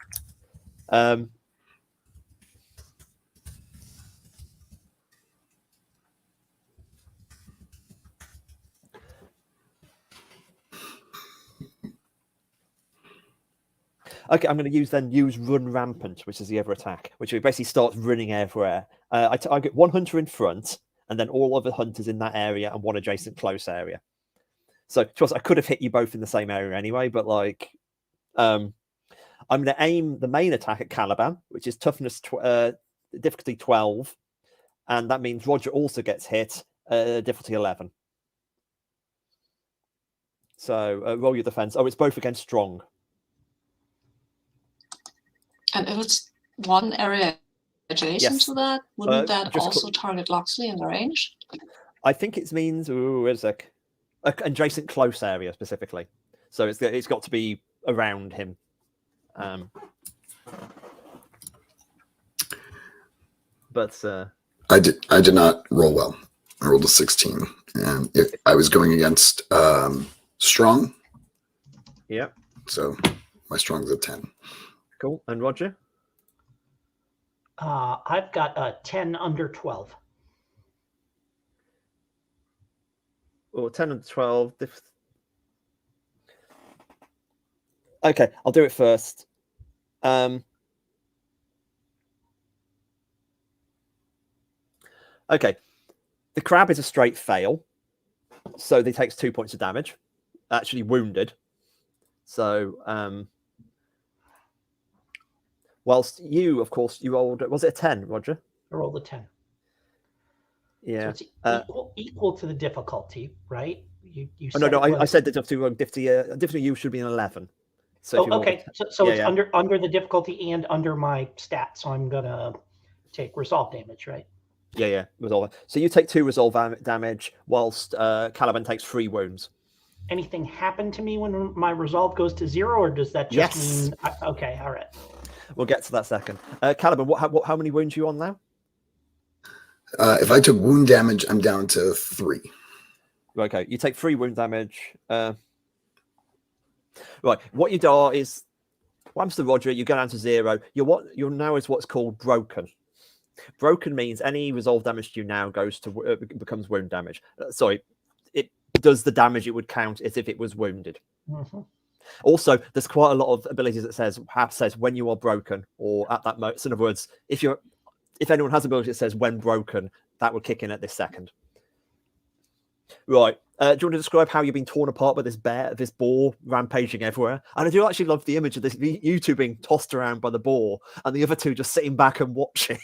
Okay, I'm going to use Run Rampant, which is the other attack, which basically starts running everywhere. I get one hunter in front, and then all other hunters in that area and one adjacent close area. So, to us, I could have hit you both in the same area anyway, but like, I'm going to aim the main attack at Caliban, which is toughness difficulty 12, and that means Roger also gets hit, difficulty 11. So roll your defense. Oh, it's both against strong. And if it's one area adjacent to that, wouldn't that also target Loxley in the range? I think it means where's an adjacent close area specifically. So it's got to be around him. But I did not roll well. I rolled a 16, and if I was going against strong. Yeah. So my strong's a 10. Cool. And Roger? I've got a 10 under 12. Or 10 under 12. Okay, I'll do it first. Okay. The crab is a straight fail. So he takes 2 points of damage. Actually wounded. So whilst you, of course, you rolled, was it a 10, Roger? I rolled a 10. Yeah. So it's equal to the difficulty, right? You no, I said the difficulty you should be an 11. So okay. So it's under the difficulty and under my stat. So I'm going to take resolve damage, right? Yeah, resolve. So you take 2 resolve damage whilst Caliban takes 3 wounds. Anything happen to me when my resolve goes to 0, or does that just mean... Okay, all right. We'll get to that second. Caliban, how many wounds are you on now? If I took wound damage, I'm down to 3. Okay, you take 3 wound damage. Right, what you do is, once the Roger, you go down to 0. You're now is what's called broken. Broken means any resolve damage you now goes to becomes wound damage. Sorry, it does the damage it would count as if it was wounded. Mm-hmm. Also, there's quite a lot of abilities that says when you are broken, or at that moment. So in other words, if anyone has ability that says when broken, that would kick in at this second. Right. Do you want to describe how you've been torn apart by this boar rampaging everywhere? And I do actually love the image of you two being tossed around by the boar, and the other two just sitting back and watching.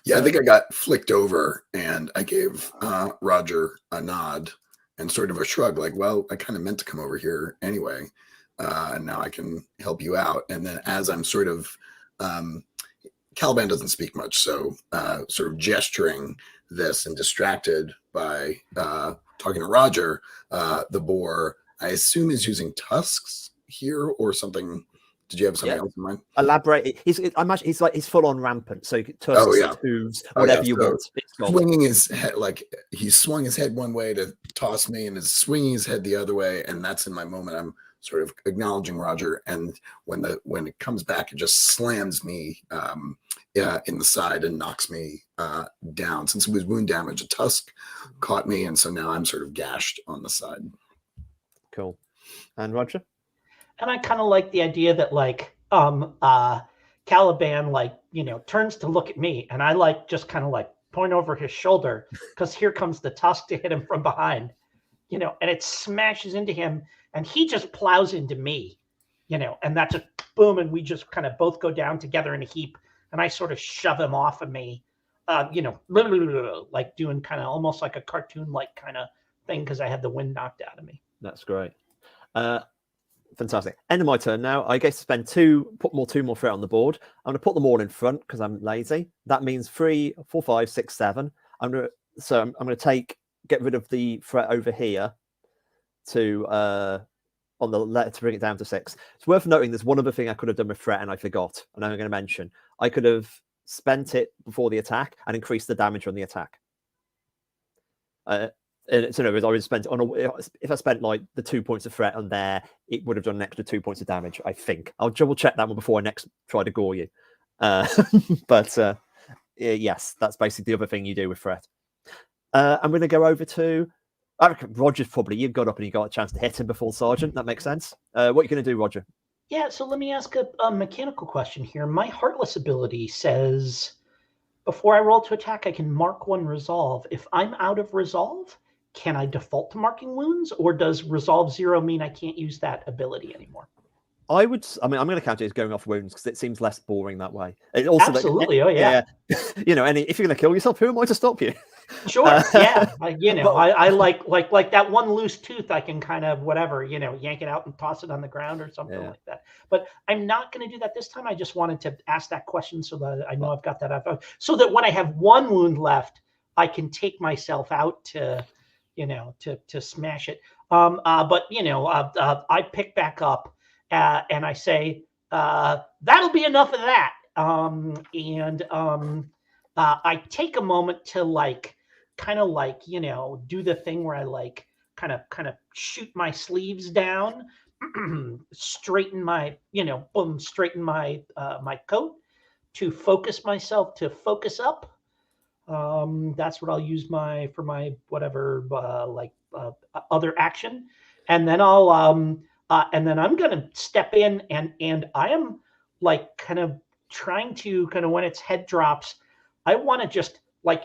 Yeah, I think I got flicked over, and I gave Roger a nod and sort of a shrug, like, well, I kind of meant to come over here anyway, and now I can help you out. And then as I'm sort of, Caliban doesn't speak much, so sort of gesturing this and distracted by talking to Roger, the boar, I assume, is using tusks here or something. Did you have something else in mind? Elaborate. I imagine he's full on rampant, so tusks, hooves, whatever you want. Swinging his head, like he swung his head one way to toss me, and is swinging his head the other way, and that's in my moment. I'm sort of acknowledging Roger, and when it comes back, it just slams me in the side and knocks me down. Since it was wound damage, a tusk caught me, and so now I'm sort of gashed on the side. Cool. And Roger? And I kind of like the idea that Caliban turns to look at me, and I just kind of point over his shoulder, because here comes the tusk to hit him from behind, and it smashes into him, and he just plows into me, and that's a boom, and we just kind of both go down together in a heap, and I sort of shove him off of me, like doing kind of almost like a cartoon-like kind of thing, because I had the wind knocked out of me. That's great. Fantastic. End of my turn now. I get to put 2 more threat on the board. I'm going to put them all in front because I'm lazy. That means 3, 4, 5, 6, 7. I'm going to get rid of the threat over here to on the letter to bring it down to 6. It's worth noting there's one other thing I could have done with threat and I forgot, and I'm going to mention. I could have spent it before the attack and increased the damage on the attack. So no, I would spend if I spent like the 2 points of threat on there, it would have done an extra 2 points of damage. I think I'll double check that one before I next try to gore you. But yes, that's basically the other thing you do with threat. I'm going to go over to Roger's. Probably you've got up and you got a chance to hit him before Sergeant. That makes sense. What are you going to do, Roger? Yeah, so let me ask a mechanical question here. My Heartless ability says before I roll to attack, I can mark 1 resolve. If I'm out of resolve, can I default to marking wounds, or does resolve 0 mean I can't use that ability anymore? I'm going to count it as going off wounds because it seems less boring that way. It also, absolutely, oh yeah. If you're going to kill yourself, who am I to stop you? Sure, yeah. I like that one loose tooth. I can kind of yank it out and toss it on the ground or something like that. But I'm not going to do that this time. I just wanted to ask that question so that I know I've got that out, so that when I have 1 wound left, I can take myself out to smash it. But I pick back up and I say that'll be enough of that. I take a moment to do the thing where I kind of shoot my sleeves down, straighten my my coat to focus myself to focus up. That's what I'll use for my whatever other action, and then I'm gonna step in and I am kind of trying to when its head drops, I want to just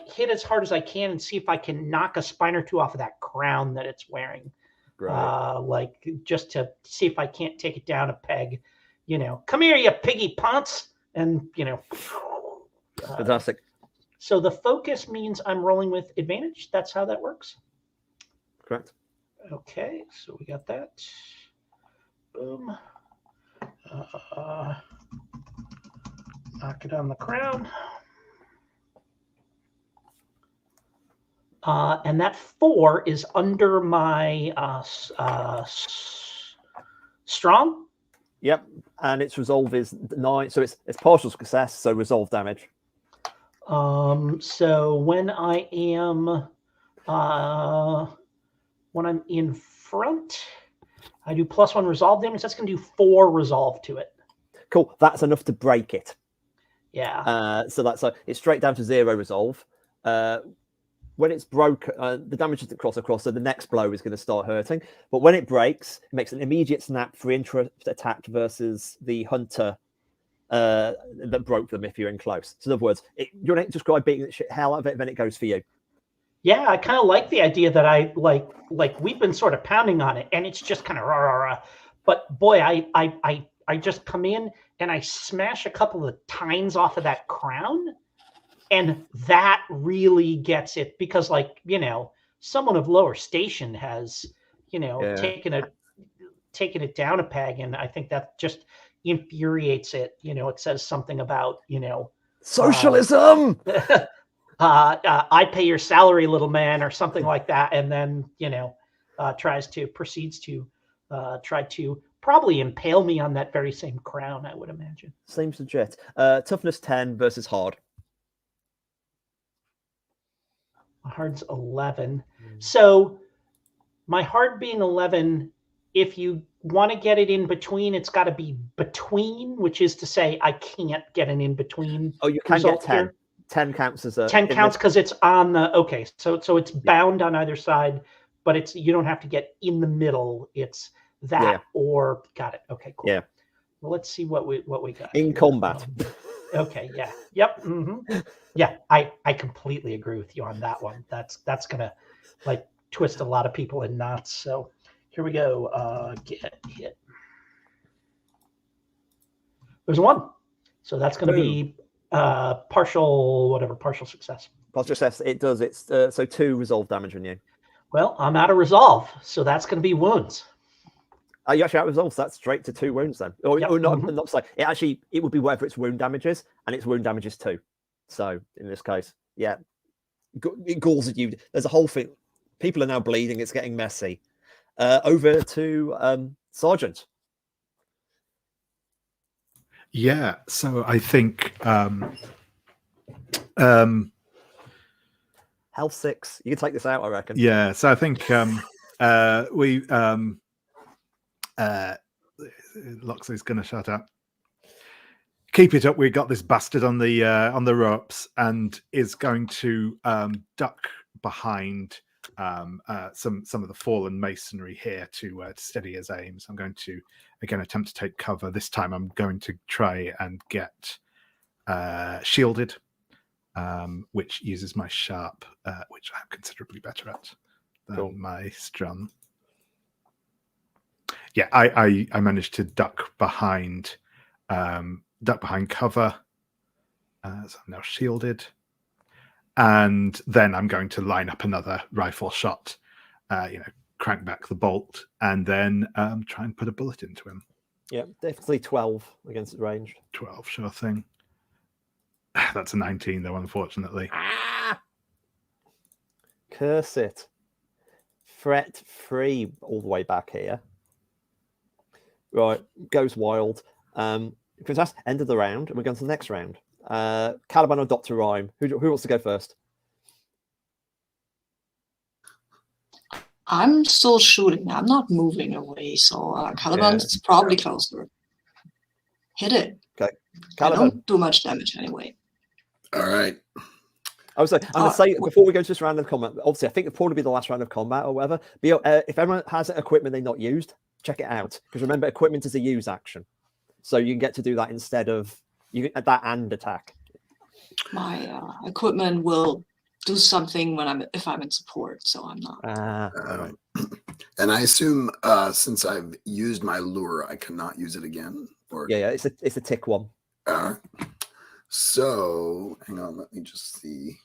hit as hard as I can and see if I can knock a spine or 2 off of that crown that it's wearing. Right. Just to see if I can't take it down a peg. Come here, you piggy ponce, and Fantastic. So the focus means I'm rolling with advantage. That's how that works. Correct. Okay, so we got that. Boom. Knock it on the crown. And that 4 is under my strong. Yep, and its resolve is 9, so it's partial success, so resolve damage. So when I'm in front, I do +1 resolve damage. That's going to do 4 resolve to it. Cool. That's enough to break it. Yeah. So it's straight down to 0 resolve. When it's broke, the damage doesn't cross across, so the next blow is going to start hurting. But when it breaks, it makes an immediate snap for interrupt attack versus the hunter that broke them if you're in close. So in other words, you're going to describe beating the shit hell out of it, then it goes for you. Yeah, I kind of like the idea that I like we've been sort of pounding on it, and it's just kind of rah, rah, rah. But boy, I just come in and I smash a couple of tines off of that crown. And that really gets it because, someone of lower station has, taken it down a peg, and I think that just infuriates it. It says something about, socialism. I pay your salary, little man, or something like that, and then proceeds to try to probably impale me on that very same crown. I would imagine. Seems legit. Toughness 10 versus hard. My hard's 11. So my hard being 11, if you want to get it in between, it's got to be between, which is to say I can't get an in between. Oh, you can get 10. Here. 10 counts as a 10 counts because it's on the so it's bound on either side, but you don't have to get in the middle. It's that or got it. Okay, cool. Yeah. Well, let's see what we got in here. Combat. Okay, yeah. Yep. Mm-hmm. Yeah, I completely agree with you on that one. That's gonna twist a lot of people in knots. So here we go. Get hit. There's 1. So that's gonna be partial success. Partial success. It does. It's so 2 resolve damage on you. Well, I'm out of resolve, so that's gonna be wounds. You actually out resolve, so that's straight to 2 wounds then. Or not, Mm-hmm. not like it would be whatever its wound damage is, and its wound damage is 2. So in this case, yeah, it galls at you. There's a whole thing. People are now bleeding. It's getting messy. Over to Sergeant. Yeah, so I think Health 6. You can take this out, I reckon. Yeah, so I think Loxley's going to shout out, "Keep it up! We got this bastard on the ropes," and is going to duck behind some of the fallen masonry here to steady his aim. So I'm going to again attempt to take cover. This time I'm going to try and get shielded, which uses my sharp, which I'm considerably better at than my strong. Yeah, I managed to duck behind cover, so I'm now shielded, and then I'm going to line up another rifle shot, crank back the bolt, and then try and put a bullet into him. Yeah, definitely 12 against range. 12, sure thing. That's a 19, though, unfortunately. Curse it. Threat 3 all the way back here. Right, goes wild. Fantastic. End of the round, and we're going to the next round. Caliban or Dr. Rhyme? Who wants to go first? I'm still shooting. I'm not moving away, so Caliban's probably closer. Hit it. Okay, Caliban. I don't do much damage anyway. All right. I'm going to say, before we go to this round of combat, obviously, I think it'll probably be the last round of combat or whatever. But if everyone has equipment they've not used, check it out. Because remember, equipment is a use action. So you can get to do that instead of that and attack. My equipment will do something if I'm in support, so I'm not. All right. And I assume since I've used my lure, I cannot use it again. Or Yeah, it's a tick one. So hang on, let me just see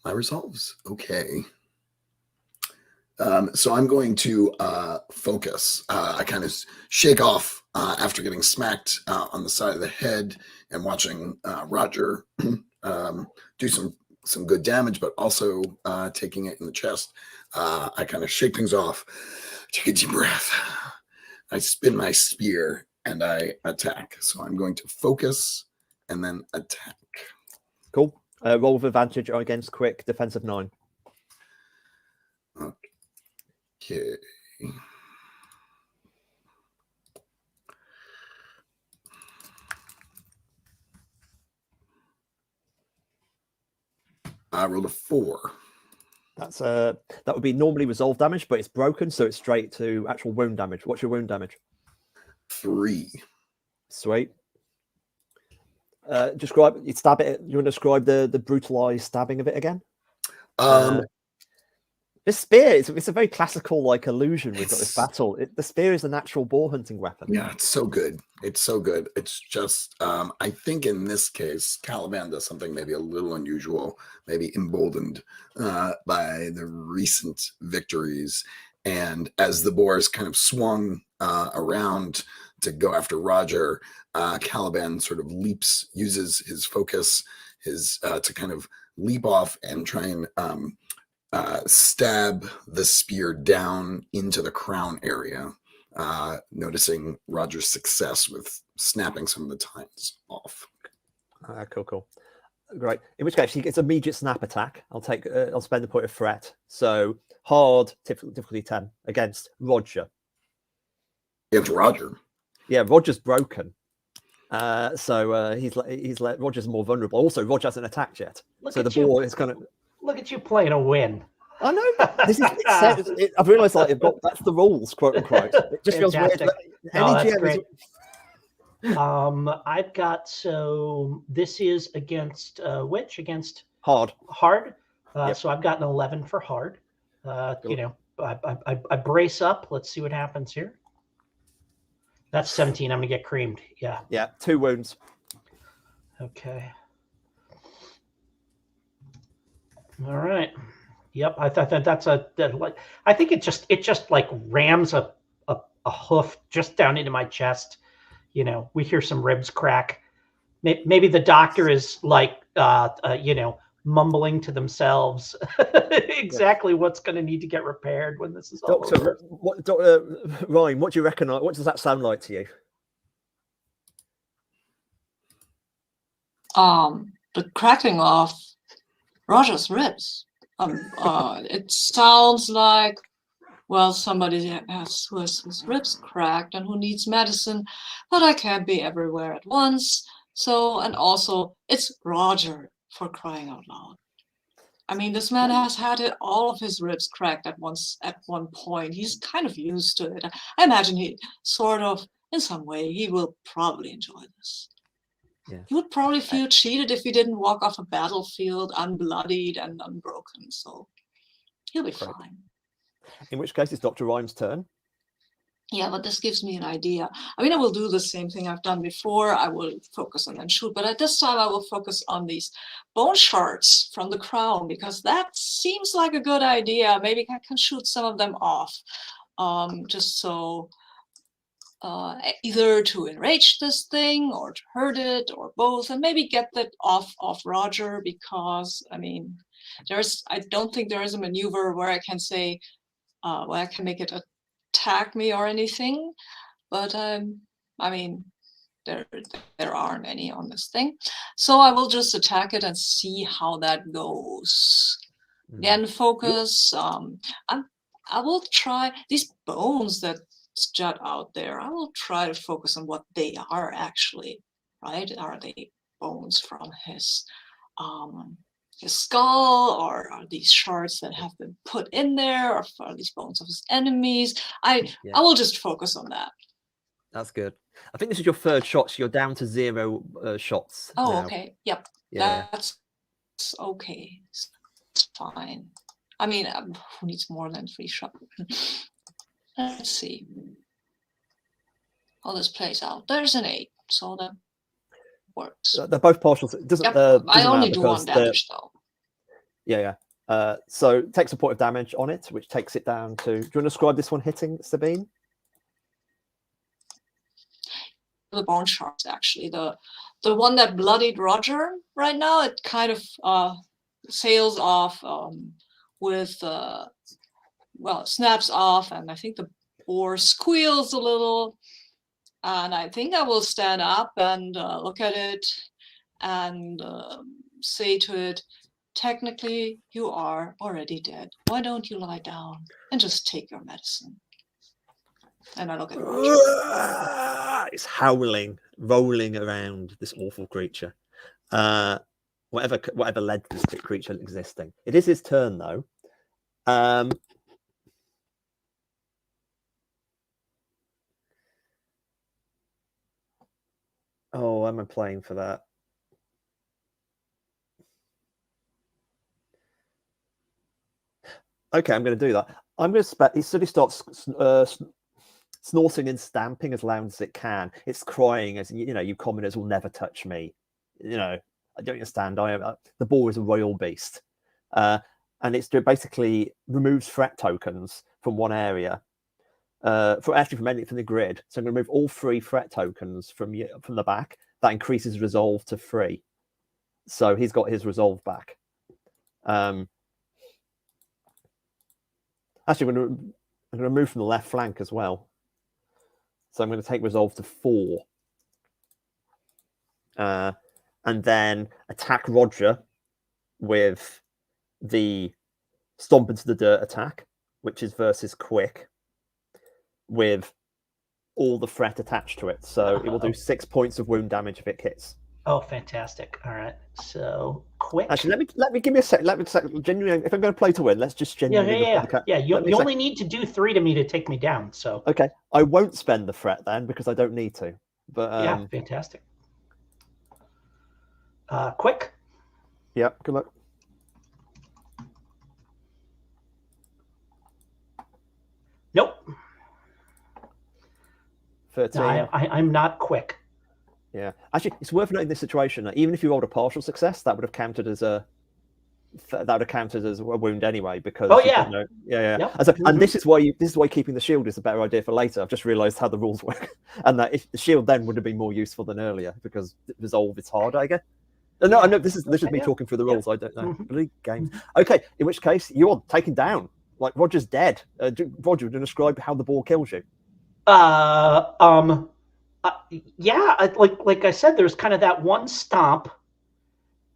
my resolves. Okay. So I'm going to focus. I kind of shake off after getting smacked on the side of the head and watching Roger do some good damage, but also taking it in the chest. I kind of shake things off, take a deep breath. I spin my spear and I attack. So I'm going to focus and then attack. Cool. Roll with advantage against quick, defensive 9. Okay. I rolled a 4. That's that would be normally resolve damage, but it's broken, so it's straight to actual wound damage. What's your wound damage? 3. Sweet. Describe you stab it. You want to describe the brutalized stabbing of it again? This spear, it's a very classical illusion we've got this battle. The spear is a natural boar hunting weapon. Yeah, it's so good. It's so good. It's just, I think in this case, Caliban does something maybe a little unusual, maybe emboldened by the recent victories. And as the boars kind of swung around to go after Roger, Caliban sort of uses his focus, to kind of leap off and try and stab the spear down into the crown area, noticing Roger's success with snapping some of the tines off. Cool. Great. In which case, he gets immediate snap attack. I'll spend the point of threat. So hard, difficulty 10 against Roger. Against Roger? Yeah, Roger's broken. So he's let Roger's more vulnerable. Also, Roger hasn't attacked yet. So the boar is kind of. Look at you playing a win. I know. This is. I've realised that's the rules, quote unquote. It just feels weird. That's great. I've got this is against which against hard. Yep. So I've got an 11 for hard. Cool. I brace up. Let's see what happens here. That's 17. I'm gonna get creamed. Yeah. Yeah. 2 wounds. Okay. All right. Yep. I thought that's I think it just rams a hoof just down into my chest. We hear some ribs crack. Maybe the doctor is mumbling to themselves exactly what's going to need to get repaired when this is all over. Dr. Ryan, what do you reckon? What does that sound like to you? the cracking of Roger's ribs. It sounds like, well, somebody who has his ribs cracked and who needs medicine, but I can't be everywhere at once. So, and also, it's Roger, for crying out loud. I mean, this man has had all of his ribs cracked at one point. He's kind of used to it. I imagine he sort of, in some way, he will probably enjoy this. Yeah. He would probably feel cheated if he didn't walk off a battlefield unbloodied and unbroken. So he'll be fine. In which case, it's Dr. Rhyme's turn. Yeah, but this gives me an idea. I mean, I will do the same thing I've done before. I will focus and then shoot, but at this time I will focus on these bone shards from the crown, because that seems like a good idea. Maybe I can shoot some of them off, just so either to enrage this thing or to hurt it or both, and maybe get that off Roger, because I mean, I don't think there is a maneuver where I can say, where I can make it attack me or anything, but I mean, there aren't any on this thing, so I will just attack it and see how that goes. Again, focus. I will try these bones that jut out there. I will try to focus on what they are actually. Right? Are they bones from his skull, or are these shards that have been put in there, or are these bones of his enemies? I will just focus on that. That's good. I think this is your third shot, so you're down to 0 shots. Oh, now. okay. Yep. Yeah. That's okay. It's fine. I mean, who needs more than 3 shots? Let's see how this plays out. There's an 8, so that works. They're both partial. I only do 1 damage though. Yeah. So it takes a point of damage on it, which takes it down to. Do you want to describe this one hitting, Sabine? The bone shards, actually, the one that bloodied Roger right now, it kind of sails off with well, snaps off, and I think the boar squeals a little, and I think I will stand up and look at it and say to it, technically you are already dead. Why don't you lie down and just take your medicine? And I look at Roger. It's howling, rolling around, this awful creature. Whatever led this creature existing. It is his turn though. Oh, am I playing for that? Okay, I'm going to do that. I'm going to he suddenly starts snorting and stamping as loud as it can. It's crying as you commoners will never touch me. I don't understand. The boar is a royal beast, and it's basically removes threat tokens from one area. From the grid. So I'm going to remove all 3 threat tokens from the back. That increases resolve to 3. So he's got his resolve back. Actually, I'm going to move from the left flank as well. So I'm going to take resolve to 4. And then attack Roger with the stomp into the dirt attack, which is versus quick, with all the threat attached to it. So it will do 6 points of wound damage if it hits. Oh, fantastic. All right. So quick. Actually, let me give me a sec. Let me genuinely, if I'm going to play to win, let's just genuinely. Yeah. You only need to do 3 to me to take me down. So okay, I won't spend the threat then because I don't need to. But yeah, fantastic. Quick. Yeah. Good luck. Nope. 13. No, I'm not quick. Yeah, actually, it's worth noting this situation that even if you rolled a partial success, that would have counted as a wound anyway. Because and this is why keeping the shield is a better idea for later. I've just realised how the rules work, and that if the shield then would have been more useful than earlier because resolve is harder, I guess. No, I know this is me talking through the rules. I don't know. Bloody games. Okay, in which case you're taken down. Like Roger's dead. Roger, would you describe how the boar kills you? Yeah, like I said, there's kind of that one stomp,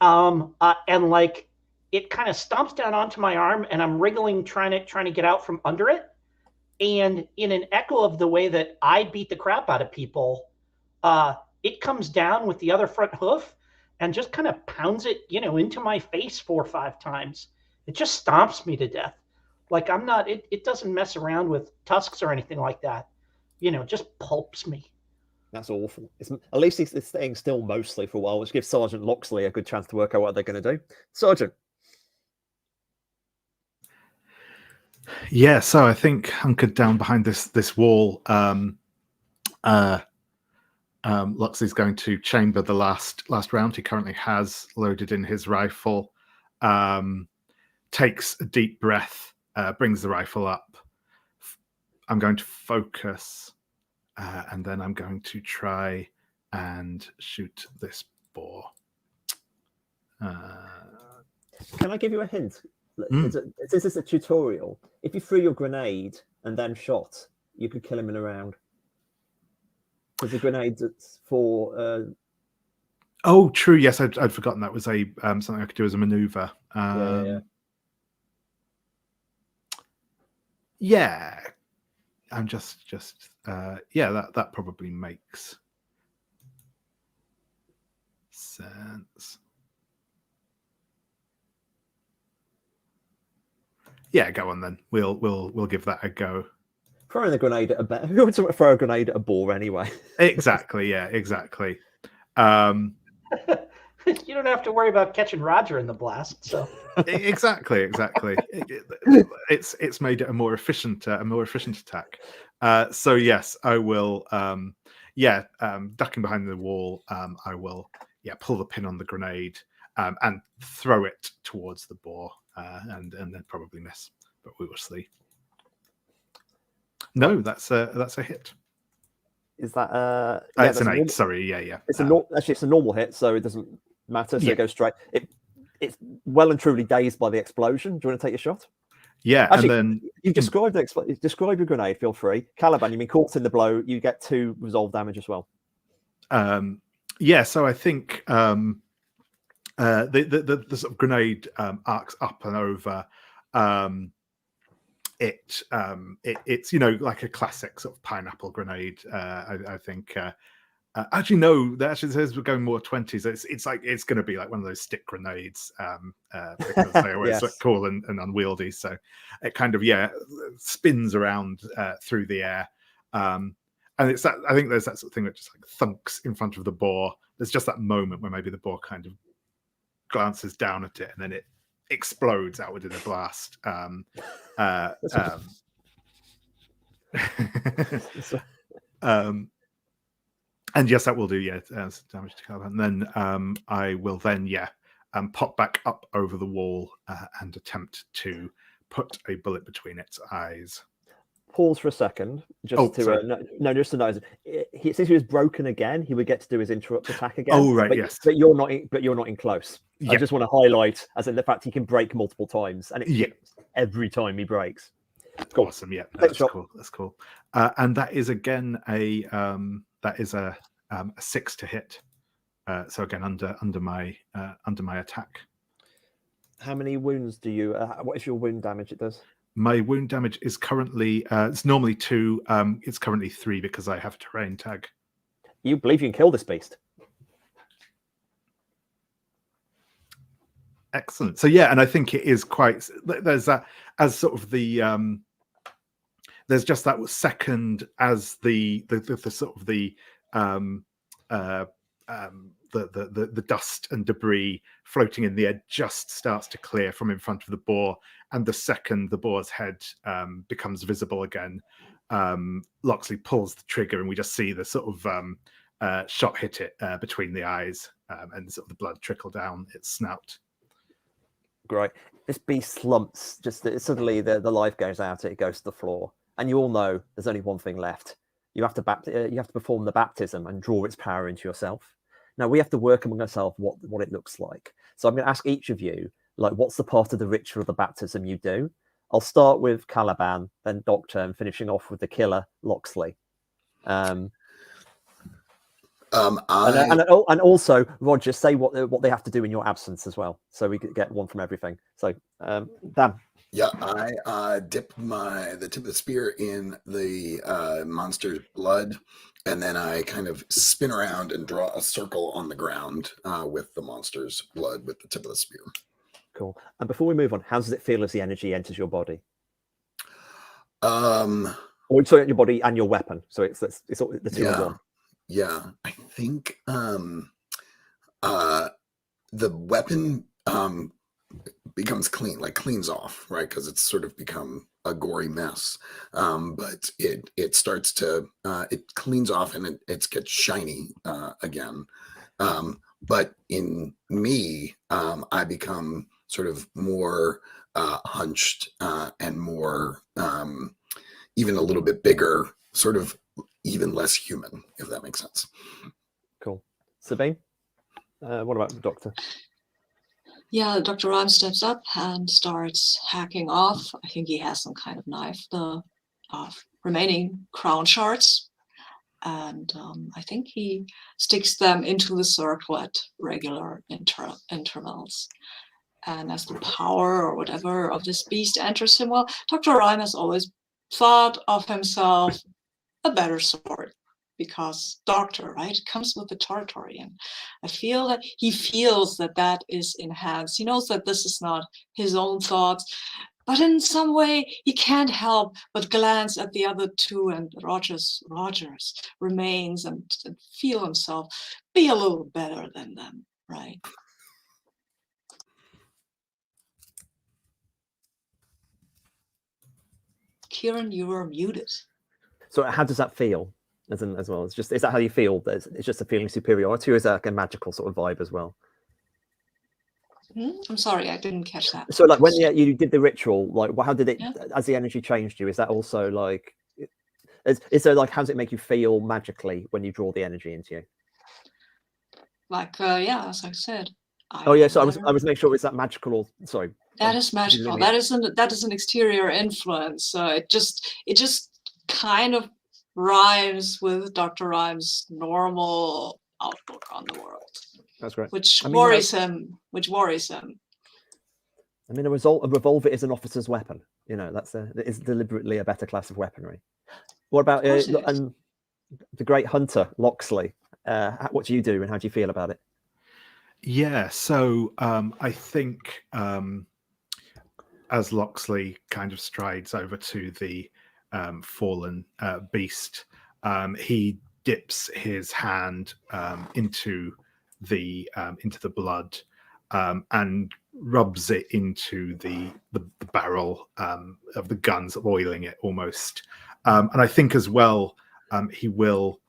and like it kind of stomps down onto my arm, and I'm wriggling, trying to get out from under it. And in an echo of the way that I beat the crap out of people, it comes down with the other front hoof and just kind of pounds it, into my face 4 or 5 times. It just stomps me to death. Like I'm not. It doesn't mess around with tusks or anything like that. Just pulps me. That's awful. At least it's staying still mostly for a while, which gives Sergeant Loxley a good chance to work out what they're going to do. Sergeant. Yeah, so I think hunkered down behind this wall, Loxley's going to chamber the last round. He currently has loaded in his rifle, takes a deep breath, brings the rifle up. I'm going to focus, and then I'm going to try and shoot this boar. Can I give you a hint? This is a tutorial. If you threw your grenade and then shot, you could kill him in a round. Because the grenade that's for. Oh, true. Yes, I'd forgotten that was a something I could do as a maneuver. Yeah. I'm just that probably makes sense. Yeah, go on then. We'll give that a go. Throwing a grenade at a bear. Who would throw a grenade at a boar anyway? Exactly. Yeah. Exactly. You don't have to worry about catching Roger in the blast. So exactly. It's made it a more efficient attack. So yes, I will. Ducking behind the wall, I will. Pull the pin on the grenade and throw it towards the boar, and then probably miss, but we will see. No, that's a hit. Is that it's an 8? Sorry, yeah. It's it's a normal hit, so it doesn't matter. So it goes straight. It's well and truly dazed by the explosion. Do you want to take your shot? Yeah, actually, and then you describe describe your grenade. Feel free, Caliban. You mean caught in the blow? You get 2 resolve damage as well. So I think the sort of grenade arcs up and over. It's like a classic sort of pineapple grenade. I think. Actually, no. That actually says we're going more 20s. It's like it's going to be like one of those stick grenades because they always look cool and unwieldy. So it kind of spins around through the air, and it's that. I think there's that sort of thing that just like thunks in front of the boar. There's just that moment where maybe the boar kind of glances down at it and then it explodes outward in a blast. And yes, that will do damage to Caliban. And then I will then pop back up over the wall and attempt to put a bullet between its eyes. Pause for a second, just to notice. Since he was broken again, he would get to do his interrupt attack again. Oh right, yes. But you're not in close. Yeah. I just want to highlight as in the fact he can break multiple times, and every time he breaks. Cool. Awesome. Yeah, that's cool. That's cool. And that is again a 6 to hit. So again under my attack. How many wounds do you? What is your wound damage? It does. My wound damage is currently it's normally 2. It's currently 3 because I have a terrain tag. You believe you can kill this beast? Excellent. So and I think it is quite. There's that as sort of the. There's just that second as the sort of the dust and debris floating in the air just starts to clear from in front of the boar, and the second the boar's head becomes visible again, Loxley pulls the trigger, and we just see the sort of shot hit it between the eyes, and sort of the blood trickle down its snout. Great. This beast slumps. Just suddenly the life goes out. It goes to the floor, and you all know there's only one thing left. You have to perform the baptism and draw its power into yourself. Now we have to work among ourselves what it looks like. So I'm going to ask each of you, like, what's the part of the ritual of the baptism you do? I'll start with Caliban, then Doctor, and finishing off with the killer Loxley. And also, Roger, say what they have to do in your absence as well, so we could get one from everything. So, Dan. Yeah, I dip the tip of the spear in the monster's blood, and then I kind of spin around and draw a circle on the ground with the monster's blood with the tip of the spear. Cool. And before we move on, how does it feel as the energy enters your body? Or sorry, your body and your weapon. So it's all, the two in one. Yeah, I think the weapon becomes cleans off, right? Because it's sort of become a gory mess. But it starts to it cleans off and it gets shiny again. But in me, I become sort of more hunched and more even a little bit bigger, sort of even less human, if that makes sense. Cool. Sabine, what about the doctor? Yeah, Dr. Rhyme steps up and starts hacking off. I think he has some kind of knife, the remaining crown shards. And I think he sticks them into the circle at regular intervals. And as the power or whatever of this beast enters him, well, Dr. Rhyme has always thought of himself a better sword, because doctor, right, comes with the territory. And I feel that he feels that is enhanced. He knows that this is not his own thoughts, but in some way he can't help but glance at the other two and Rogers remains and feel himself be a little better than them, right? Kieran, you were muted. So how does that feel as well? It's just, is that how you feel? It's just a feeling of superiority, or is that like a magical sort of vibe as well? I'm sorry, I didn't catch that. So like when you did the ritual, like how did it, as the energy changed you, is that also like, is there like, how does it make you feel magically when you draw the energy into you? Like, yeah, as I said. Oh yeah, so I was making sure, is that magical or, sorry. That is magical. That is an exterior influence. So it just kind of rhymes with Dr. Rhyme's normal outlook on the world. That's great. Which worries him. I mean, a revolver is an officer's weapon. You know, it's deliberately a better class of weaponry. What about the great hunter Loxley? What do you do, and how do you feel about it? Yeah, so I think as Loxley kind of strides over to the fallen beast, he dips his hand into the blood and rubs it into the barrel of the guns, oiling it almost. And I think as well, he will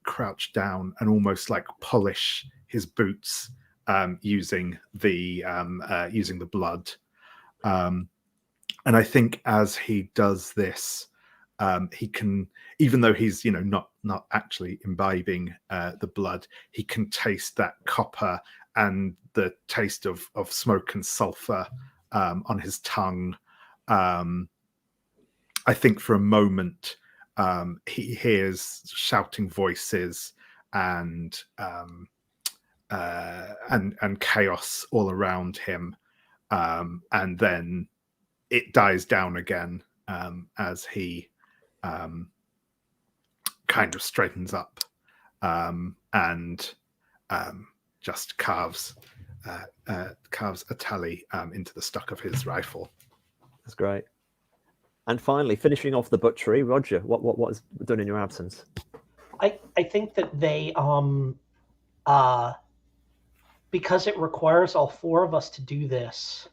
crouch down and almost like polish his boots using the blood. And I think as he does this, he can, even though he's not actually imbibing the blood, he can taste that copper and the taste of smoke and sulfur on his tongue. I think for a moment he hears shouting voices and chaos all around him, and then it dies down again as he kind of straightens up and just carves a tally into the stock of his rifle. That's great. And finally, finishing off the butchery, Roger, what is done in your absence? I think that they because it requires all four of us to do this,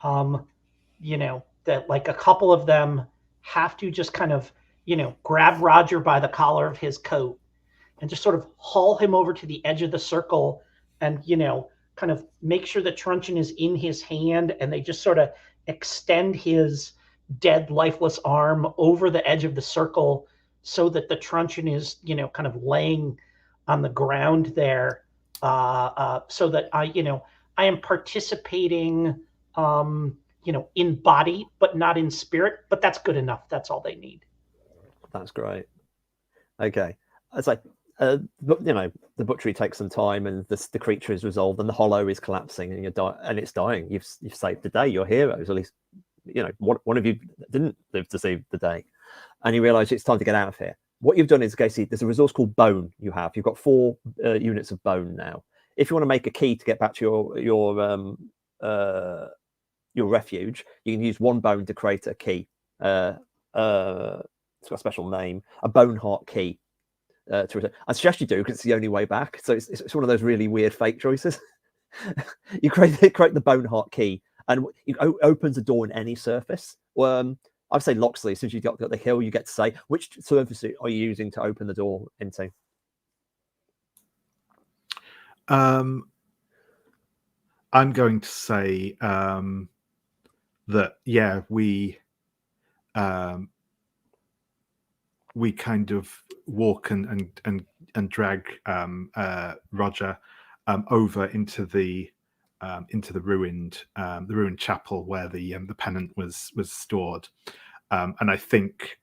that like a couple of them have to just kind of, grab Roger by the collar of his coat and just sort of haul him over to the edge of the circle and, kind of make sure the truncheon is in his hand, and they just sort of extend his dead, lifeless arm over the edge of the circle so that the truncheon is, kind of laying on the ground there, so that I am participating, in body, but not in spirit. But that's good enough. That's all they need. That's great. Okay. It's like, but the butchery takes some time, and the creature is resolved, and the hollow is collapsing, and it's dying. You've saved the day. You're heroes. At least one of you didn't live to see the day, and you realise it's time to get out of here. What you've done is, Casey, there's a resource called bone. You've got 4 units of bone now. If you want to make a key to get back to your refuge, you can use 1 bone to create a key. It's got a special name, a bone heart key. I suggest you do, because it's the only way back. So it's one of those really weird fate choices. You create the bone heart key, and it opens a door in any surface. I'd say Loxley, since you've got the hill, you get to say which surface are you using to open the door into. I'm going to say that we kind of walk and drag Roger over into the ruined chapel where the pennant was stored, and I think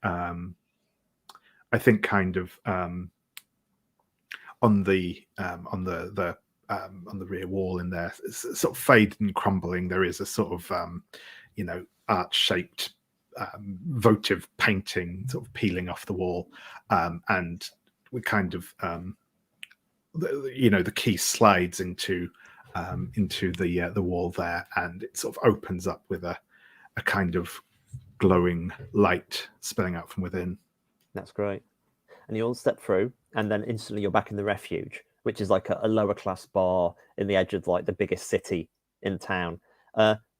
kind of on the rear wall in there, sort of faded and crumbling, there is a sort of arch-shaped votive painting sort of peeling off the wall, and we kind of the key slides into the wall there, and it sort of opens up with a kind of glowing light spilling out from within. That's great. And you all step through, and then instantly you're back in the refuge, which is like a lower class bar in the edge of like the biggest city in town.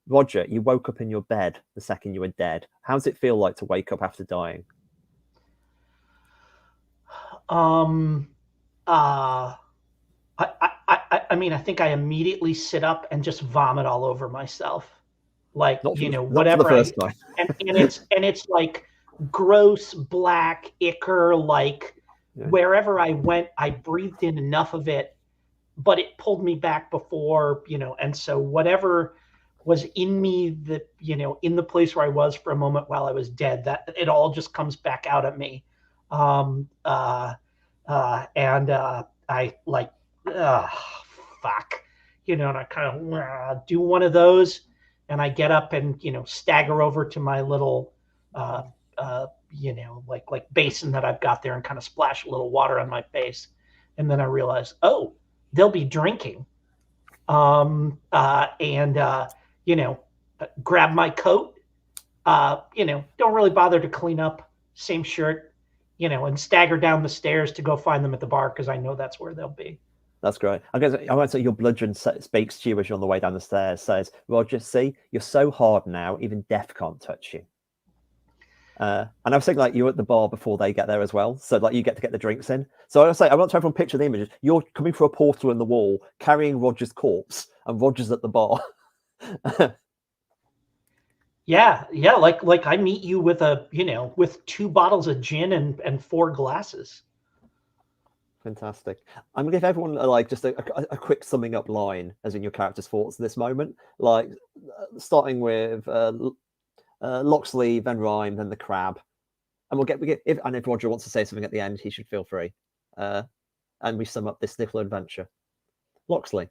Roger, you woke up in your bed the second you were dead. How does it feel like to wake up after dying? I mean, I think I immediately sit up and just vomit all over myself, like whatever. Not for the first time. and it's like gross black ichor. Like wherever I went, I breathed in enough of it, but it pulled me back before, and so whatever was in me that, in the place where I was for a moment while I was dead, that it all just comes back out at me. And I like, fuck, and I kind of do one of those, and I get up and, stagger over to my little, like basin that I've got there and kind of splash a little water on my face. And then I realize, oh, they'll be drinking. Grab my coat, don't really bother to clean up, same shirt, and stagger down the stairs to go find them at the bar, because I know that's where they'll be. That's great. I might say your bludgeon speaks to you as you're on the way down the stairs, says, Roger, see, you're so hard now, even death can't touch you. And I was thinking, like, you're at the bar before they get there as well, so like you get to get the drinks in. So I want to everyone picture the images. You're coming through a portal in the wall, carrying Roger's corpse, and Roger's at the bar. Yeah, like I meet you with with 2 bottles of gin and 4 glasses. Fantastic. I'm gonna give everyone like just a quick summing up line, as in your character's thoughts at this moment, like starting with Loxley, then Rhyme, then the crab, and if Roger wants to say something at the end, he should feel free. And we sum up this little adventure. Loxley.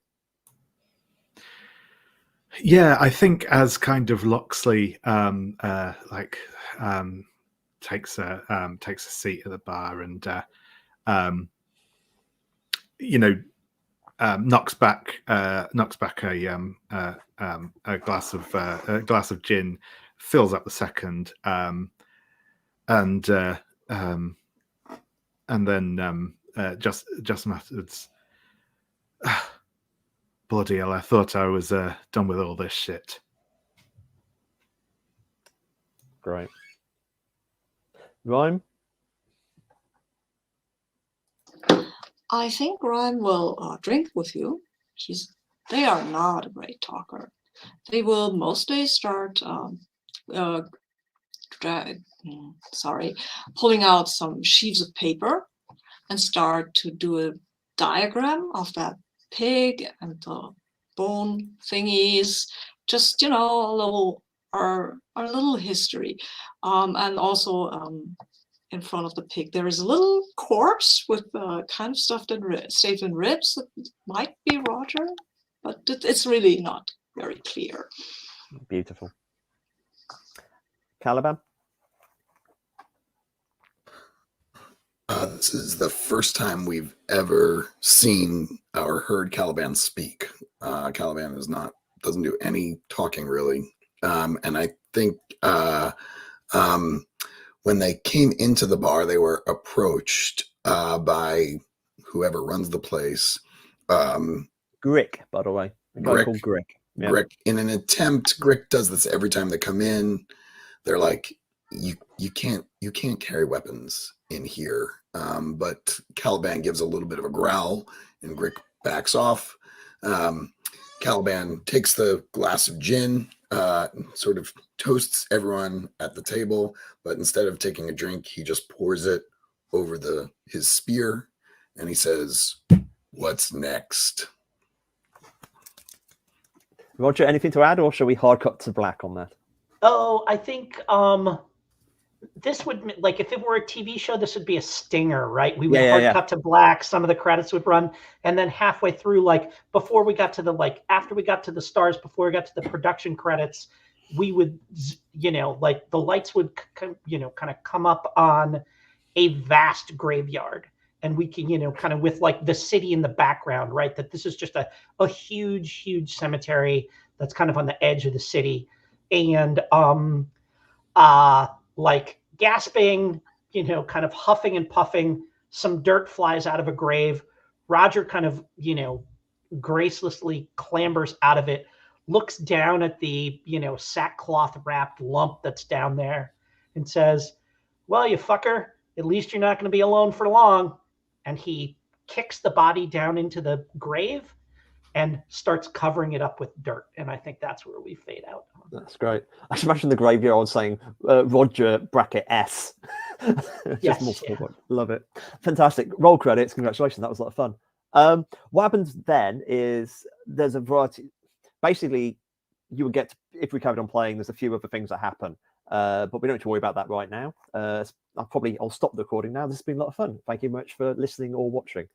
Yeah, I think as kind of Loxley takes a seat at the bar and knocks back a glass of gin, fills up the second, and then just afterwards. Bloody hell, I thought I was done with all this shit. Great. Rhyme? I think Rhyme will drink with you. They are not a great talker. They will mostly start pulling out some sheaves of paper and start to do a diagram of that pig and the bone thingies, just our little history, and also in front of the pig, there is a little corpse with kind of stuffed in stayed in ribs. That might be Roger, but it's really not very clear. Beautiful. Caliban? This is the first time we've ever seen or heard Caliban speak. Caliban doesn't do any talking really, and I think when they came into the bar, they were approached by whoever runs the place. Grick, by the way. A guy called Grick. Yeah. Grick. In an attempt, Grick does this every time they come in. They're like, you can't carry weapons in here. But Caliban gives a little bit of a growl, and Grick backs off. Caliban takes the glass of gin, sort of toasts everyone at the table, but instead of taking a drink, he just pours it over his spear, and he says, "What's next?" Roger, anything to add, or shall we hard cut to black on that? Oh, I think this would, like, if it were a TV show, this would be a stinger, right? We would hard cut to black, some of the credits would run, and then halfway through, like, before we got to the, like, after we got to the stars, before we got to the production credits, we would, you know, like, the lights would, you know, kind of come up on a vast graveyard, and we can, you know, kind of with, like, the city in the background, right? That this is just a huge cemetery that's kind of on the edge of the city, and like gasping, you know, kind of huffing and puffing, some dirt flies out of a grave. Roger kind of, you know, gracelessly clambers out of it, looks down at the, you know, sackcloth wrapped lump that's down there and says, "Well, you fucker, at least you're not going to be alone for long." And he kicks the body down into the grave and starts covering it up with dirt. And I think that's where we fade out. That's great. I should imagine the graveyard saying Roger bracket S. Yes, multiple points. Love it. Fantastic. Roll credits. Congratulations. That was a lot of fun. What happens then is there's a variety. Basically, you would get, if we carried on playing, there's a few other things that happen. But we don't have to worry about that right now. I'll stop the recording now. This has been a lot of fun. Thank you much for listening or watching.